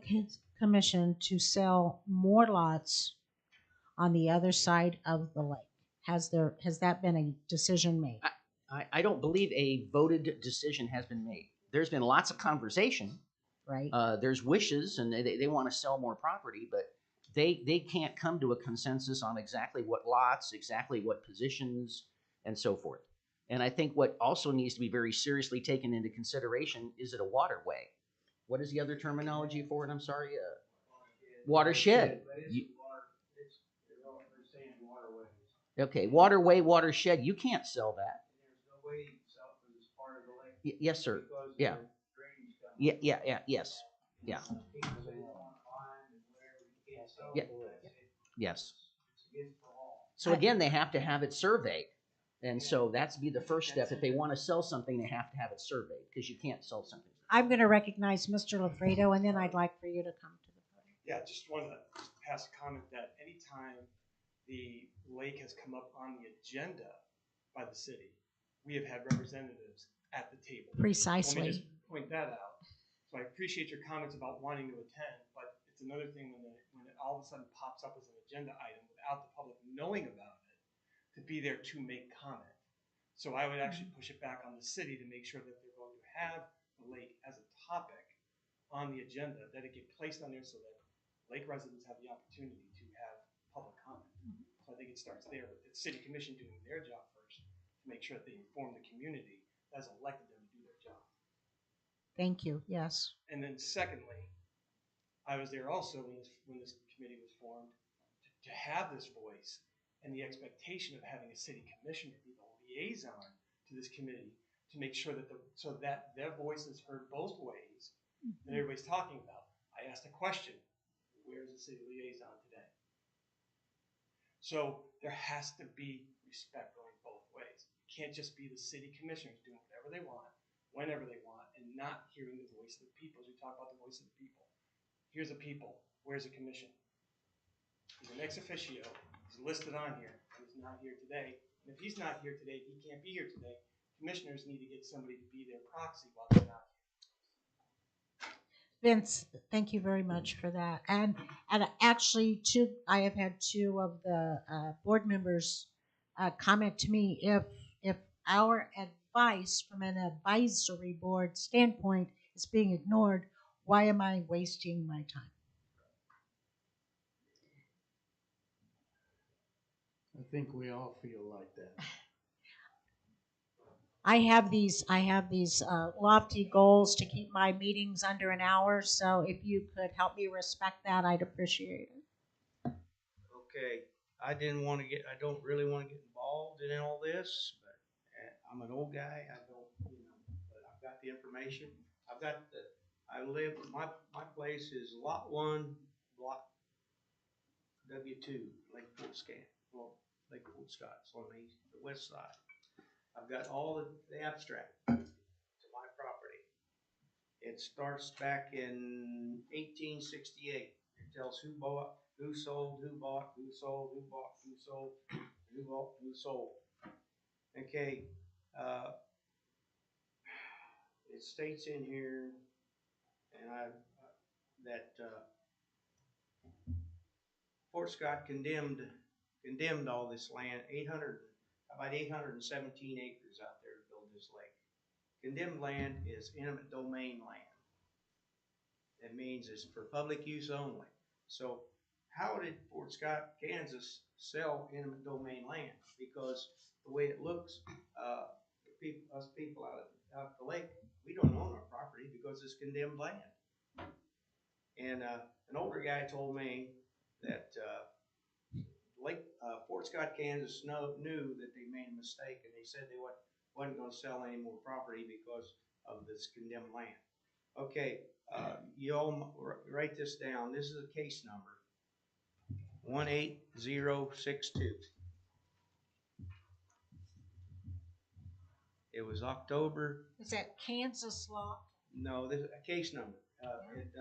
commission to sell more lots on the other side of the lake? Has that been a decision made? I don't believe a voted decision has been made. There's been lots of conversation. Right. There's wishes, and they want to sell more property, but they can't come to a consensus on exactly what lots, exactly what positions, and so forth. And I think what also needs to be very seriously taken into consideration, is it a waterway? What is the other terminology for it? I'm sorry. Watershed. Okay, waterway, watershed. You can't sell that. Yes, sir. Yeah. Yes. Yeah. Yeah. Yes. So again, they have to have it surveyed. And so that's be the first step. If they want to sell something, they have to have it surveyed, because you can't sell something. I'm going to recognize Mr. Lafredo, and then I'd like for you to come to the podium. Yeah, just wanted to pass a comment that anytime the lake has come up on the agenda by the city, we have had representatives at the table. Precisely. Let me just point that out. So I appreciate your comments about wanting to attend, but it's another thing when it all of a sudden pops up as an agenda item without the public knowing about it, to be there to make comment. So I would actually push it back on the city to make sure that they're going to have the lake as a topic on the agenda, that it get placed on there so that lake residents have the opportunity to have public comment. So I think it starts there with the city commission doing their job first to make sure that they inform the community that has elected them to do their job. Thank you. Yes. And then secondly, I was there also when this committee was formed to have this voice and the expectation of having a city commissioner be the liaison to this committee to make sure that so that their voice is heard both ways that everybody's talking about. I asked a question: where's the city liaison today? So there has to be respect going both ways. It can't just be the city commissioners doing whatever they want, whenever they want, and not hearing the voice of the people. As we talk about the voice of the people. Here's the people. Where's the commission? He's an ex officio. He's listed on here, and he's not here today. And if he's not here today, he can't be here today. Commissioners need to get somebody to be their proxy while they're not here. Vince, thank you very much for that. And actually, I have had two of the board members comment to me, if our advice from an advisory board standpoint is being ignored, why am I wasting my time? I think we all feel like that. I have these lofty goals to keep my meetings under an hour. So if you could help me respect that, I'd appreciate it. Okay, I don't really want to get involved in all this, but I'm an old guy. I don't, but I've got the information. My place is lot 1, block W2, Lake Fort Scott, it's on the west side. I've got all the abstract to my property. It starts back in 1868. It tells who bought, who sold, who bought, who sold, who bought, who sold, who bought, who sold. Okay, it states in here, and that Fort Scott condemned all this land, about 817 acres out there to build this lake. Condemned land is eminent domain land. It means it's for public use only. So how did Fort Scott, Kansas sell eminent domain land? Because the way it looks, us people out at the lake, we don't own our property because it's condemned land. And an older guy told me that Fort Scott, Kansas knew that they made a mistake, and they said they wasn't going to sell any more property because of this condemned land. Okay, you all write this down. This is a case number, 18062. It was October. Is that Kansas law? No, this is a case number in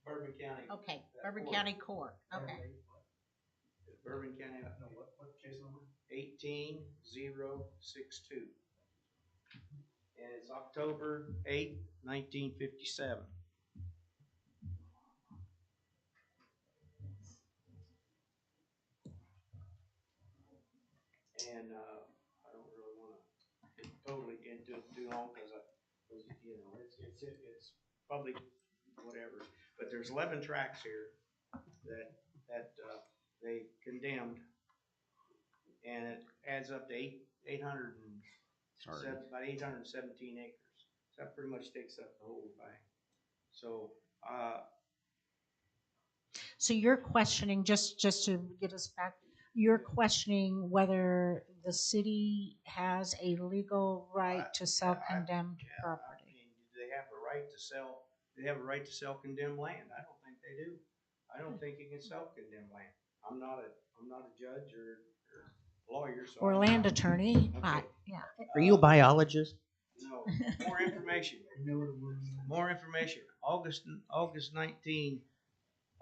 Bourbon County. Okay, Bourbon County Court. Okay. Bourbon County. No, what case number? 18062. And it's October 8, 1957. And I don't really want to get totally into it too long because it's public, whatever. But there's 11 tracks here that they condemned, and it adds up to 800 about 817 acres. So that pretty much takes up the whole thing. So So you're questioning, just to get us back, you're questioning whether the city has a legal right to sell condemned property. I mean, do they have a right to sell? They have a right to sell condemned land. I don't think they do. I don't think you can sell condemned land. I'm not a judge or lawyer, so Or land attorney. Okay. Yeah. Are you a biologist? No. More information. More information. August 19th to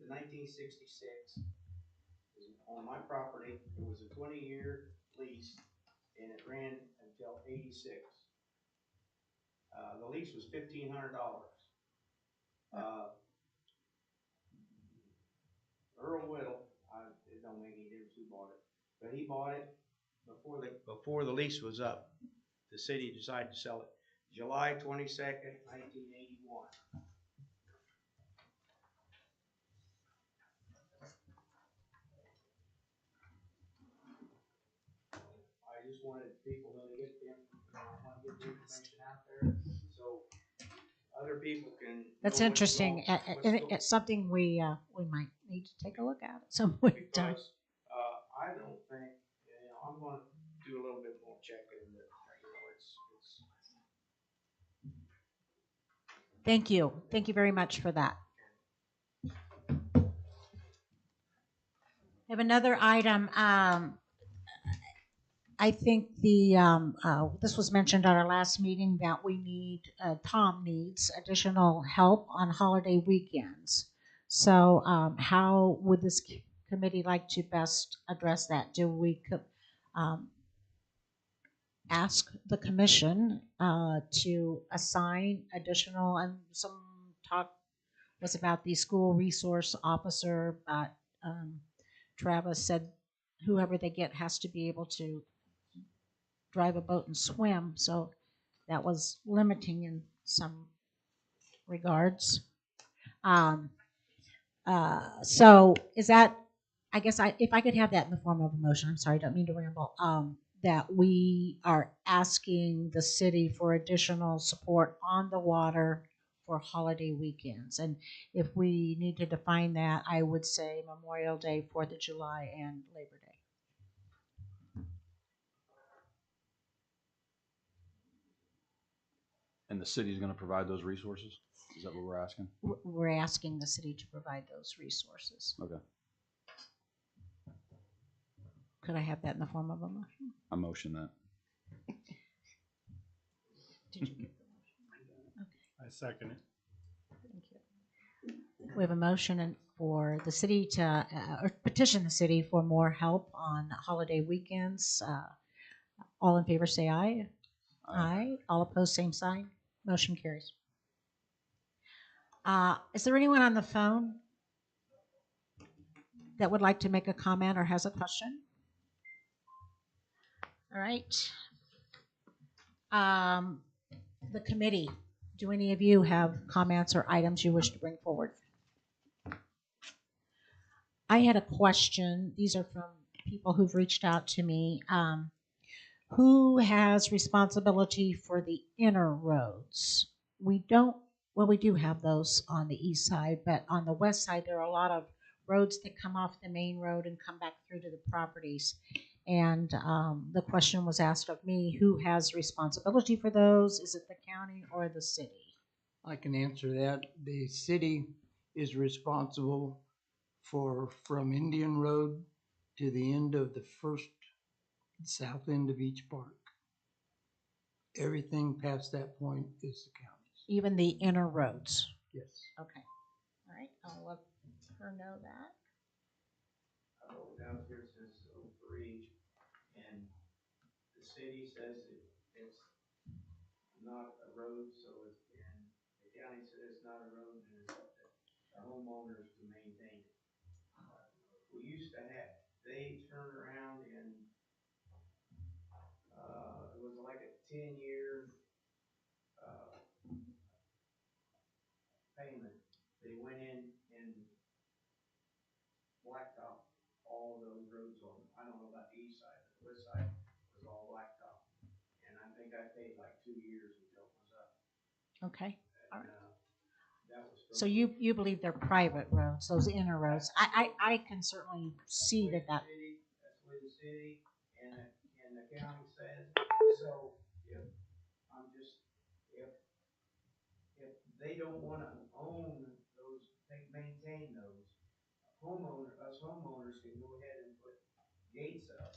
1966. On my property, it was a 20-year lease, and it ran until 86. The lease was $1,500. Earl Whittle, it don't make any difference who bought it, but he bought it, before the lease was up, the city decided to sell it July 22nd, 1981. I just wanted people to get them, I want to get the information out there so other people can. That's know what's interesting. It's something we might need to take a look at some point in time. Because I don't think, I'm going to do a little bit more checking, but it's. Thank you. Thank you very much for that. I have another item. I think this was mentioned at our last meeting that we need, Tom needs additional help on holiday weekends. So how would this committee like to best address that? Do we um, ask the commission to assign additional, and some talk was about the school resource officer, but Travis said whoever they get has to be able to drive a boat and swim, so that was limiting in some regards. Um, so is that, I guess if I could have that in the form of a motion, I'm sorry, I don't mean to ramble, that we are asking the city for additional support on the water for holiday weekends. And if we need to define that, I would say Memorial Day, 4th of July, and Labor Day. And the city's gonna provide those resources? Is that what we're asking? We're asking the city to provide those resources. Okay. Could I have that in the form of a motion? I motion that. Did you get the motion? I second it. Thank you. We have a motion for the city to, or petition the city for more help on holiday weekends. All in favor say aye. Aye. All opposed, same sign. Motion carries. Is there anyone on the phone that would like to make a comment or has a question? All right. The committee, do any of you have comments or items you wish to bring forward? I had a question. These are from people who've reached out to me. Who has responsibility for the inner roads? We don't, well, we do have those on the east side, but on the west side, there are a lot of roads that come off the main road and come back through to the properties. And the question was asked of me, who has responsibility for those? Is it the county or the city? I can answer that. The city is responsible for from Indian Road to the end of the first south end of each park. Everything past that point is the county's. Even the inner roads? Yes. Okay. All right. I'll let her know that. Downstairs says so for each, and the city says it's not a road, so it's, and the county says it's not a road, and it's up to the homeowners to maintain it. We used to have, they turned around and, it was like a 10-year, payment. They went in and blacktop all of those roads on, I don't know about the east side, but the west side was all blacktop. And I think I paid like 2 years until it was up. Okay. All right. That was So you believe they're private roads, those inner roads. I can certainly see that. That's what the city and the county says. So if I'm just, if they don't want to own those, maintain those, us homeowners can go ahead and put gates up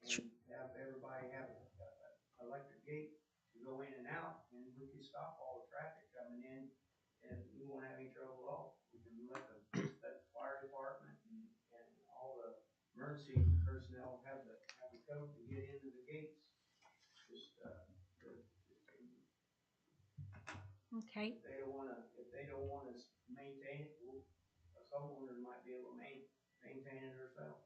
and have everybody have an electric gate to go in and out, and we can stop all the traffic coming in, and we won't have any trouble at all. We can let the fire department and all the emergency personnel have the code to get into the gates. Just Okay. if they don't want to maintain it, a homeowner might be able to maintain it herself.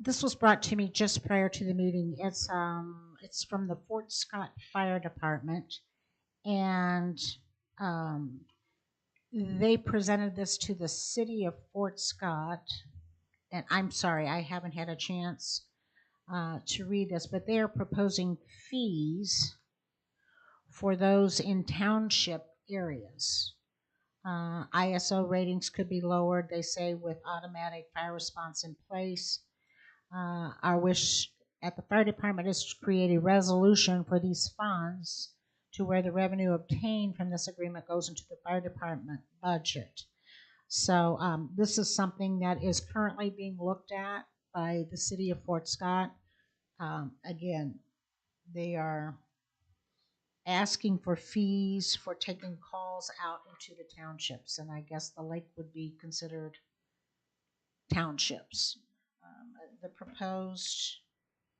This was brought to me just prior to the meeting. It's from the Fort Scott Fire Department, and um, they presented this to the city of Fort Scott. And I'm sorry, I haven't had a chance to read this, but they are proposing fees for those in township areas. ISO ratings could be lowered, they say, with automatic fire response in place. Our wish at the fire department is to create a resolution for these funds to where the revenue obtained from this agreement goes into the fire department budget. So this is something that is currently being looked at by the city of Fort Scott. Again, they are asking for fees for taking calls out into the townships, and I guess the lake would be considered townships. The proposed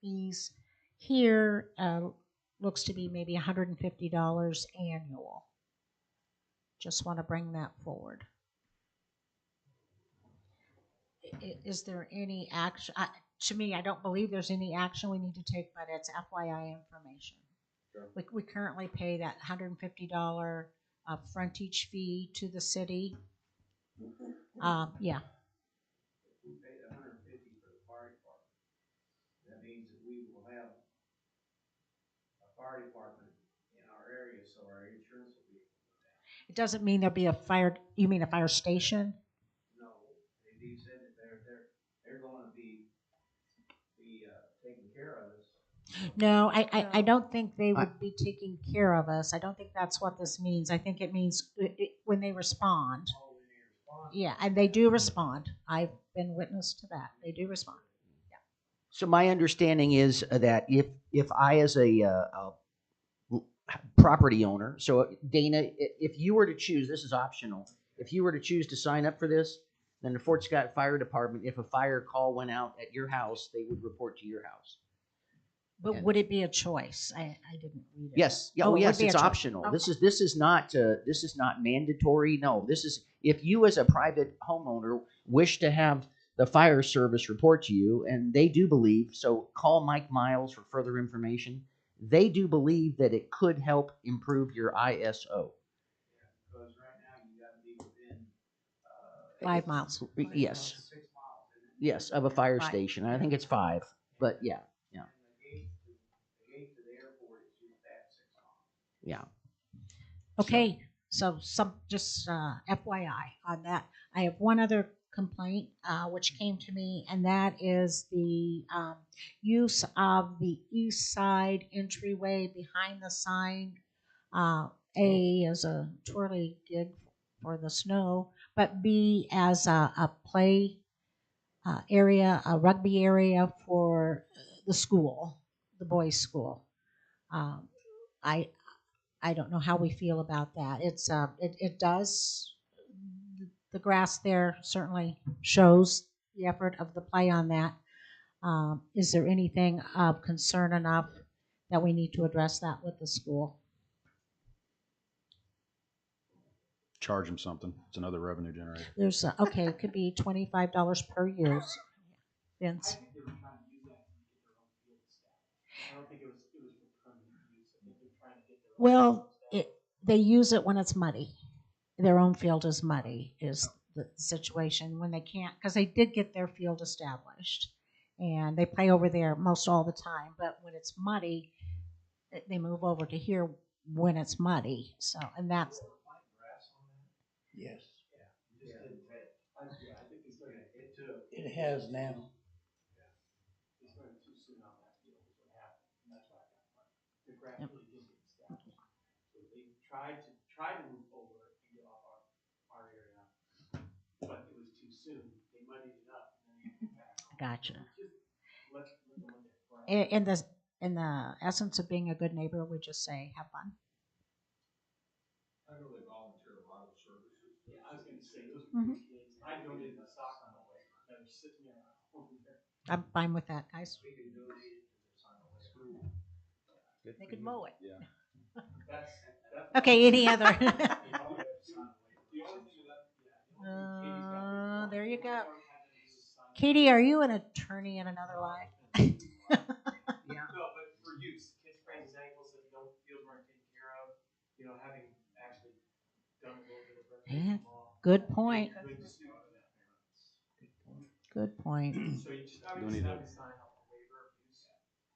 fees here looks to be maybe $150 annual. Just want to bring that forward. Is there any action? To me, I don't believe there's any action we need to take, but it's FYI information. Sure. We currently pay that $150 frontage fee to the city. Yeah. If we paid $150 for the fire department, that means that we will have a fire department in our area, so our insurance will be. It doesn't mean there'll be a fire. You mean a fire station? No, they said that they're going to be taking care of us. No, I don't think they would be taking care of us. I don't think that's what this means. I think it means when they respond. Oh, when they respond. Yeah, and they do respond. I've been witness to that. They do respond. Yeah. So my understanding is that if I, as a property owner, so Dana, if you were to choose, this is optional. If you were to choose to sign up for this, then the Fort Scott Fire Department, if a fire call went out at your house, they would report to your house. But And- would it be a choice? I didn't read it. Yes. Yeah, Oh, oh, it would yes, be a it's choice. optional. Okay. This is not mandatory. No, this is if you as a private homeowner wish to have the fire service report to you, and they do believe, so call Mike Miles for further information. They do believe that it could help improve your ISO. Because right now you got to be within 5 miles. Yes. 6 miles. Yes, of a fire Right. station. I think it's 5, but yeah, And the gate to the airport is just at 6 miles. yeah. Okay, so some just FYI on that. I have one other complaint which came to me, and that is the use of the east side entryway behind the sign. A as a twirly gig for the snow, but B as a play area, a rugby area for the school, the boys' school. Um, I I don't know how we feel about that. It does the grass there certainly shows the effort of the play on that. Is there anything of concern enough that we need to address that with the school? Charge them something. It's another revenue generator. There's okay, it could be $25 per use. I Vince. think they were trying to use that to get their own field established. I don't think it was for permanent use. I think they're trying to get their own Well, field established. they use it when it's muddy. Their own field is muddy, is the situation when they can't, because they did get their field established and they play over there most all the time. But when it's muddy, they move over to here when it's muddy. So, and that's Yes, Yeah, I think they started, it has now. they started too soon on that field is what happened. And that's what I got from it. The grass really did get established. So they tried to move over and get off our area, but it was too soon. They muddied it up and then they went back. gotcha. Just let them look at grass. In the essence of being a good neighbor, we just say have fun. I know they volunteer a lot of services. Yeah, I was gonna say, those are good kids. I donated a sock on the way, that are sitting there over there. I'm fine with that, guys. We can donate it to the school. They could mow it. Yeah. That's. Okay, any other? The only thing that, yeah. There you go. Katie, are you an attorney in another life? Yeah. No, but for use, kid sprains his ankle, so if you don't feel weren't taken care of, you know, having actually done a little bit of Yeah, recreational law. good point. Good to sue. Good point. So you just, I Do would we just need have to- to sign up a waiver of use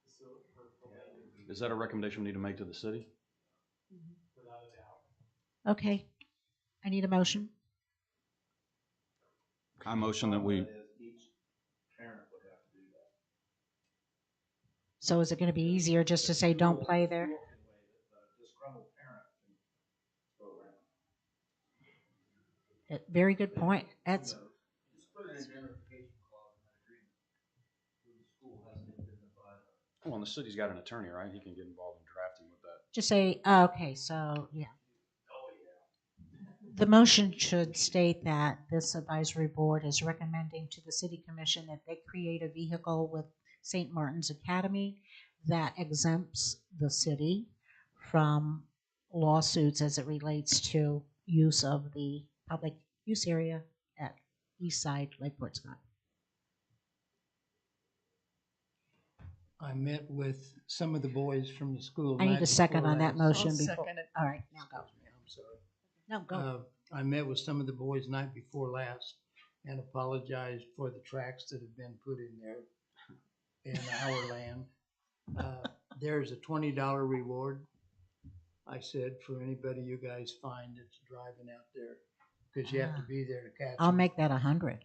facility for land Is that a recommendation we need to make to the city? without a doubt. Okay. I need a motion. I motion that we, Each parent would have to do that. So is it going to be easier just to say don't play there? School can waive it, but a disgruntled parent can go around. Very good point. That's Just put an indemnification clause in that agreement. The school hasn't indemnified. well, and the city's got an attorney, right? He can get involved in drafting with that. just say, okay, so yeah. The motion should state that this advisory board is recommending to the city commission that they create a vehicle with St. Martin's Academy that exempts the city from lawsuits as it relates to use of the public use area at East Side Lake Port Scott. I met with some of the boys from the school. I need night a second before on that last. motion I'll before. second it. All right, now go. I'm sorry. No, go. I met with some of the boys night before last and apologized for the tracks that have been put in there in our land. There's a $20 reward, I said, for anybody you guys find that's driving out there, because you have to be there to catch I'll them. make that 100.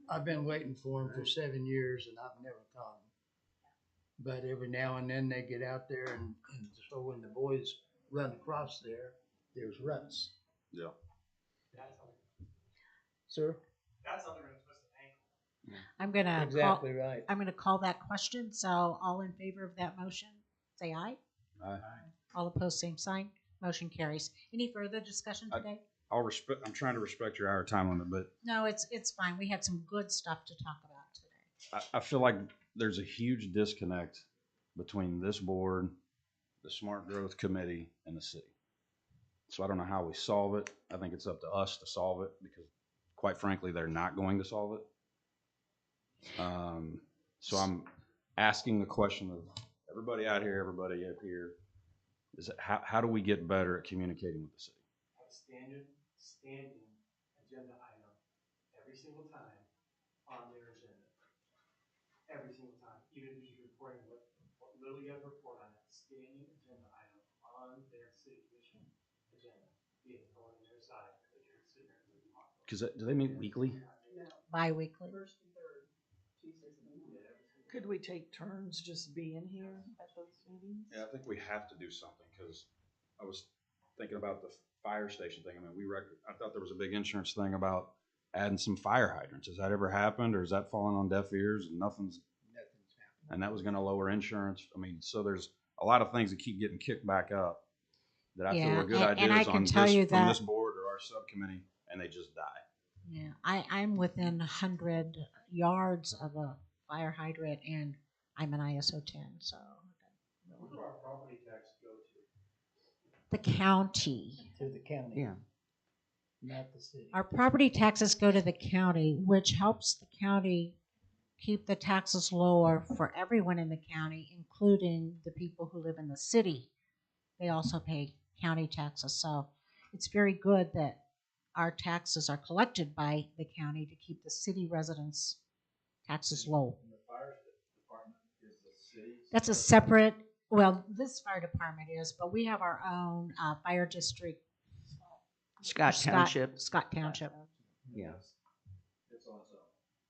I've been waiting for them for 7 years and I've never caught them. But every now and then they get out there, and so when the boys run across there, there's ruts. Yeah. Sir? That's not gonna twist an ankle. I'm gonna Exactly right. I'm gonna call that question. So all in favor of that motion, say aye. Aye. All opposed, same sign. Motion carries. Any further discussion today? I'm trying to respect your hour time limit, but No, it's fine. We had some good stuff to talk about today. I feel like there's a huge disconnect between this board, the Smart Growth Committee, and the city. So I don't know how we solve it. I think it's up to us to solve it because, quite frankly, they're not going to solve it. So I'm asking the question of everybody out here, everybody up here, is that how do we get better at communicating with the city? Have a standing agenda item every single time on their agenda. Every single time, even if you're reporting what little you have to report on that standing agenda item on their city commission agenda, being on their side, because you're sitting there and talking. Because do they meet weekly? No, Bi-weekly. first and third Tuesdays of the month. Could we take turns just being here at those meetings? Yeah, I think we have to do something because I was thinking about the fire station thing. I mean, I thought there was a big insurance thing about adding some fire hydrants. Has that ever happened, or is that falling on deaf ears and nothing's happened? And that was going to lower insurance. I mean, so there's a lot of things that keep getting kicked back up that I feel Yeah, are good and I ideas can on tell this, you from that- this board or our subcommittee, and they just die. Yeah, I'm within 100 yards of a fire hydrant, and I'm an ISO 10. So Where do our property tax go to? the county. To the county. Yeah. Not the city. Our property taxes go to the county, which helps the county keep the taxes lower for everyone in the county, including the people who live in the city. They also pay county taxes. So it's very good that our taxes are collected by the county to keep the city residents' taxes low. And the fire department is the city's. That's a separate, well, this fire department is, but we have our own fire district. Scott Township. Scott Township, Yeah. It's on its own.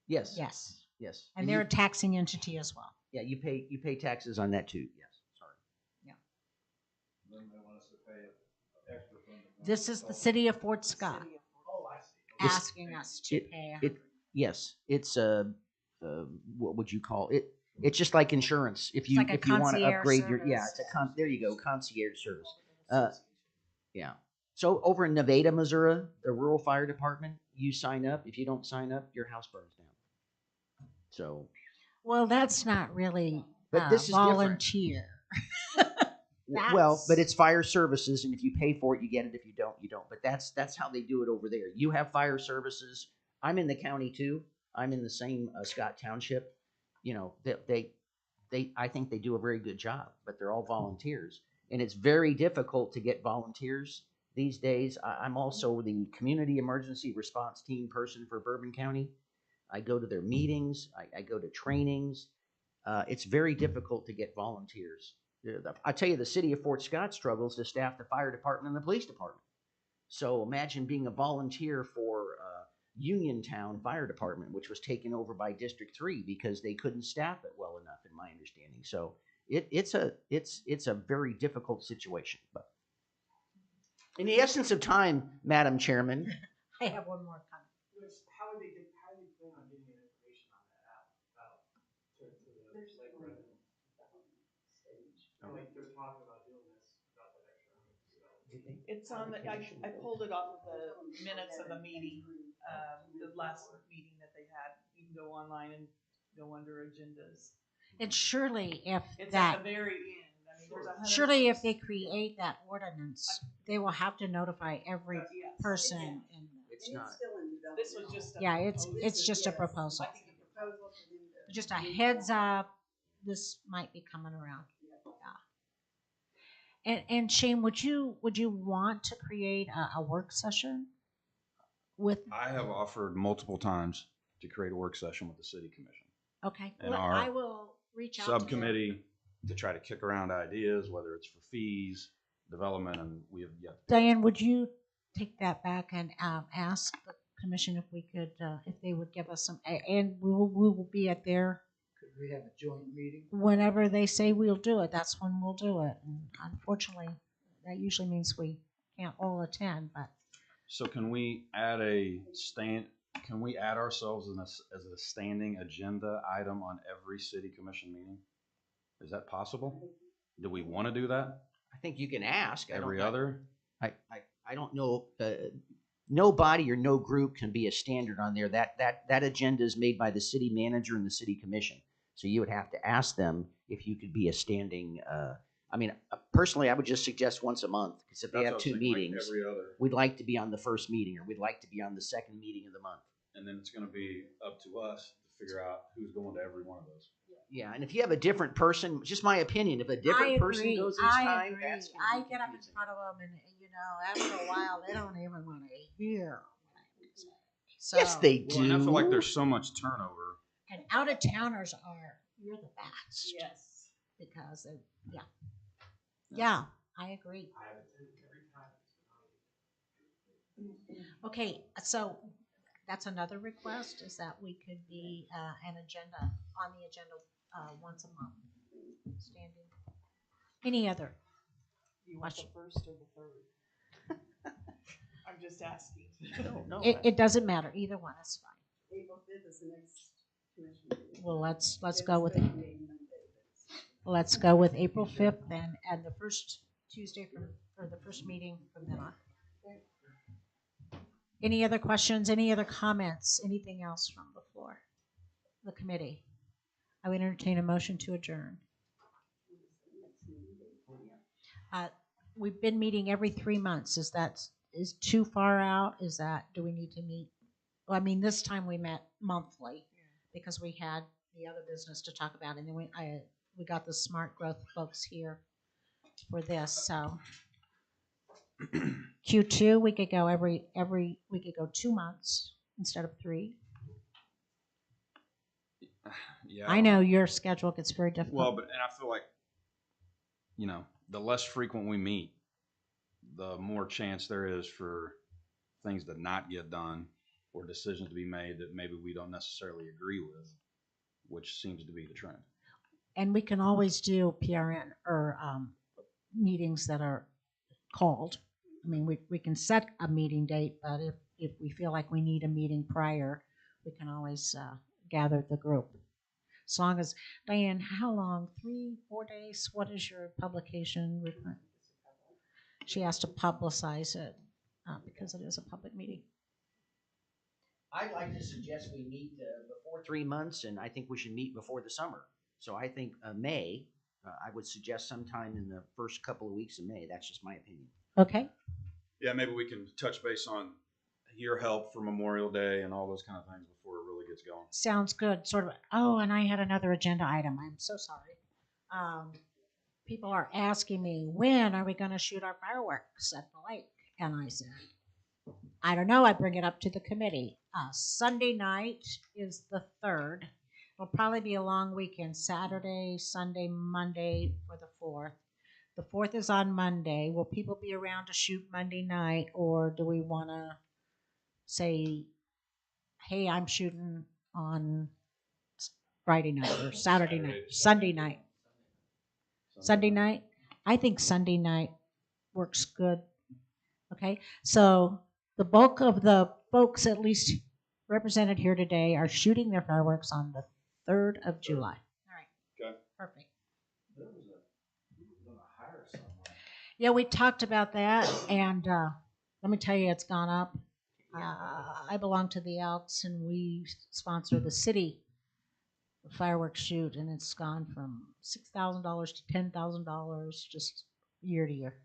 Yes. yes. Yes. And they're a taxing entity as well. Yeah, you pay taxes on that too. Yes. Sorry. Then they want us to pay extra from the. This is the city of Fort Scott Oh, I see. It's- asking us to pay. Yes, it's what would you call it? It's just like insurance. If you like a if you want to concierge upgrade your service. it's a there you go, concierge service. Yeah. So over in Nevada, Missouri, the rural fire department, you sign up. If you don't sign up, your house burns down. So, Well, that's not really but this is different. volunteer. Well, but it's fire services, and if you pay for it, you get it. If you don't, you don't. But that's how they do it over there. You have fire services. I'm in the county too. I'm in the same Scott Township. You know, I think they do a very good job, but they're all volunteers, and it's very difficult to get volunteers these days. I'm also the community emergency response team person for Bourbon County. I go to their meetings. I go to trainings. It's very difficult to get volunteers. I tell you, the city of Fort Scott struggles to staff the fire department and the police department. So imagine being a volunteer for Uniontown Fire Department, which was taken over by District 3 because they couldn't staff it well enough, in my understanding. So it's a very difficult situation. But in the essence of time, Madam Chairman, I have one more comment. How would they plan on getting that information on that out to the like residents? Like they're talking about doing this about that extra $100. It's on the, I pulled it off of the minutes of a meeting, the last meeting that they had. You can go online and go under agendas. And surely if It's that, at the very end. I mean, there's 100. surely if they create that ordinance, they will have to notify every Yes. person. And it's And not. it's still in development. This was just a yeah, proposal. it's just a proposal. I think you could Proposal for them to. Just a heads up, this might be coming around. Yeah. And Shane, would you want to create a work session with? I have offered multiple times to create a work session with the city commission Okay, and well, our I will reach out to them. subcommittee to try to kick around ideas, whether it's for fees, development, and we have yet. Diane, would you take that back and ask the commission if we could, if they would give us some, and we will be at their, Could we have a joint meeting? whenever they say we'll do it, that's when we'll do it. And unfortunately, that usually means we can't all attend, but So can we add can we add ourselves as a standing agenda item on every city commission meeting? Is that possible? Do we want to do that? I think you can ask. Every other? I don't know. No body or no group can be a standard on there. That agenda is made by the city manager and the city commission. So you would have to ask them if you could be a standing. Personally, I would just suggest once a month because if they have two meetings, every other. we'd like to be on the first meeting or we'd like to be on the second meeting of the month. And then it's going to be up to us to figure out who's going to every one of those. Yeah, and if you have a different person, just my opinion, if a different person goes each time, that's gonna I be get up in confusing. front of them, and after a while, they don't even want to hear what I have to say. So, Yes, they do. Well, and I feel like there's so much turnover. and out of towners you're the best. Yes. Because yeah, I agree. I have attended every time. Okay, so that's another request, is that we could be on the agenda once a month, standing. Any other? You want the first or the third? I'm just asking. No, It doesn't matter, either one is fine. April 5th is the next commission meeting. Well, let's It's go with the meeting Monday, let's go with April 5th and the first Tuesday for the first meeting from then on. Any other questions, any other comments, anything else from the floor? The committee? I would entertain a motion to adjourn. We've been meeting every 3 months. Is too far out? Do we need to meet? Well, I mean, this time we met monthly because we had the other business to talk about, and then we got the smart growth folks here for this. So Q2 we could go we could go 2 months instead of 3. Yeah. I know your schedule gets very difficult. Well, and I feel like, the less frequent we meet, the more chance there is for things to not get done or decisions to be made that maybe we don't necessarily agree with, which seems to be the trend. And we can always do PRN or meetings that are called. I mean, we can set a meeting date, but if we feel like we need a meeting prior, we can always gather the group. As long as, Diane, how long? 3-4 days? What is your publication requirement? She has to publicize it because it is a public meeting. I'd like to suggest we meet before 3 months, and I think we should meet before the summer. So I think May, I would suggest sometime in the first couple of weeks of May. That's just my opinion. Okay. Yeah, maybe we can touch base on your help for Memorial Day and all those kind of things before it really gets going. Sounds good. Sort of. Oh, and I had another agenda item. I'm so sorry. People are asking me, when are we going to shoot our fireworks at the lake? And I said, I don't know. I bring it up to the committee. Sunday night is the 3rd. It'll probably be a long weekend, Saturday, Sunday, Monday for the 4th. The 4th is on Monday. Will people be around to shoot Monday night, or do we want to say, hey, I'm shooting on Friday night or Saturday night, Sunday night? Sunday night? I think Sunday night works good. Okay, so the bulk of the folks, at least represented here today, are shooting their fireworks on the 3rd of July. All right. Okay. Perfect. Yeah, we talked about that, and let me tell you, it's gone up. I belong to the Elks, and we sponsor the city fireworks shoot, and it's gone from $6,000 to $10,000 just year to year.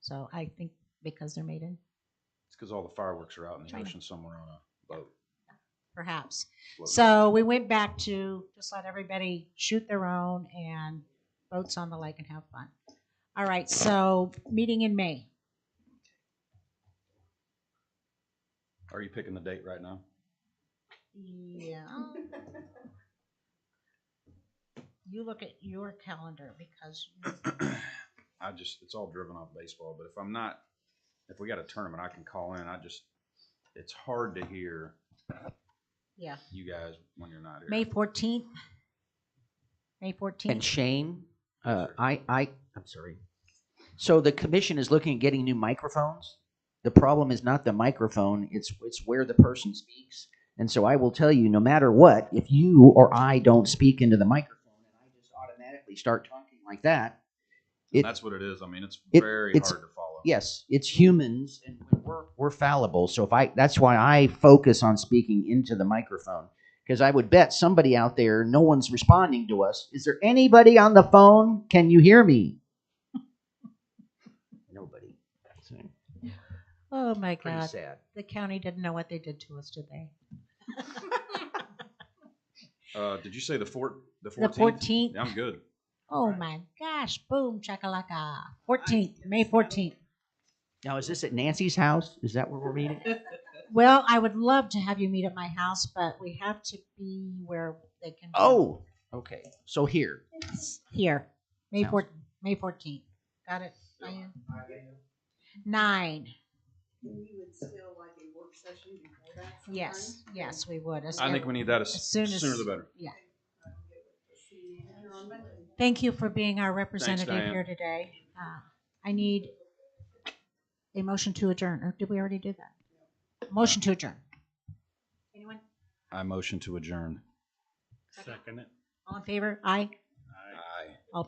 So I think because they're made in It's because all the fireworks are out in the China. ocean somewhere on a boat. perhaps. Floating. So we went back to just let everybody shoot their own and boats on the lake and have fun. All right, so meeting in May. Are you picking the date right now? Yeah. You look at your calendar because It's all driven off baseball, but if we got a tournament, I can call in. It's hard to hear yeah, you guys when you're not here. May 14th. May And 14th. Shane, I'm sorry. So the commission is looking at getting new microphones. The problem is not the microphone, it's where the person speaks. And so I will tell you, no matter what, if you or I don't speak into the microphone and I just automatically start talking like that, That's what it is. I mean, it's very hard to follow. Yes, it's humans, and we're fallible. So that's why I focus on speaking into the microphone, because I would bet somebody out there, no one's responding to us. Is there anybody on the phone? Can you hear me? Nobody. So, Oh my pretty God. sad. The county didn't know what they did to us, did they? Did you say the 14th? The 14th. Yeah, I'm good. Oh my gosh. Boom, chakalaka. 14th, May 14th. Now, is this at Nancy's house? Is that where we're meeting? Well, I would love to have you meet at my house, but we have to be where they can. Oh, okay. So here. Here. May Sounds 14th. May 14th. Got it, Diane? 9. And you would still like a work session before that sometime? Yes, we would. I think we need that as soon as sooner the better. Yeah. I will get with the city manager on Monday. Thank you for being our representative Diane. here today. I need a motion to adjourn. Or did we already do that? Motion to adjourn. Anyone? I motion to adjourn. Second it. All in favor? Aye.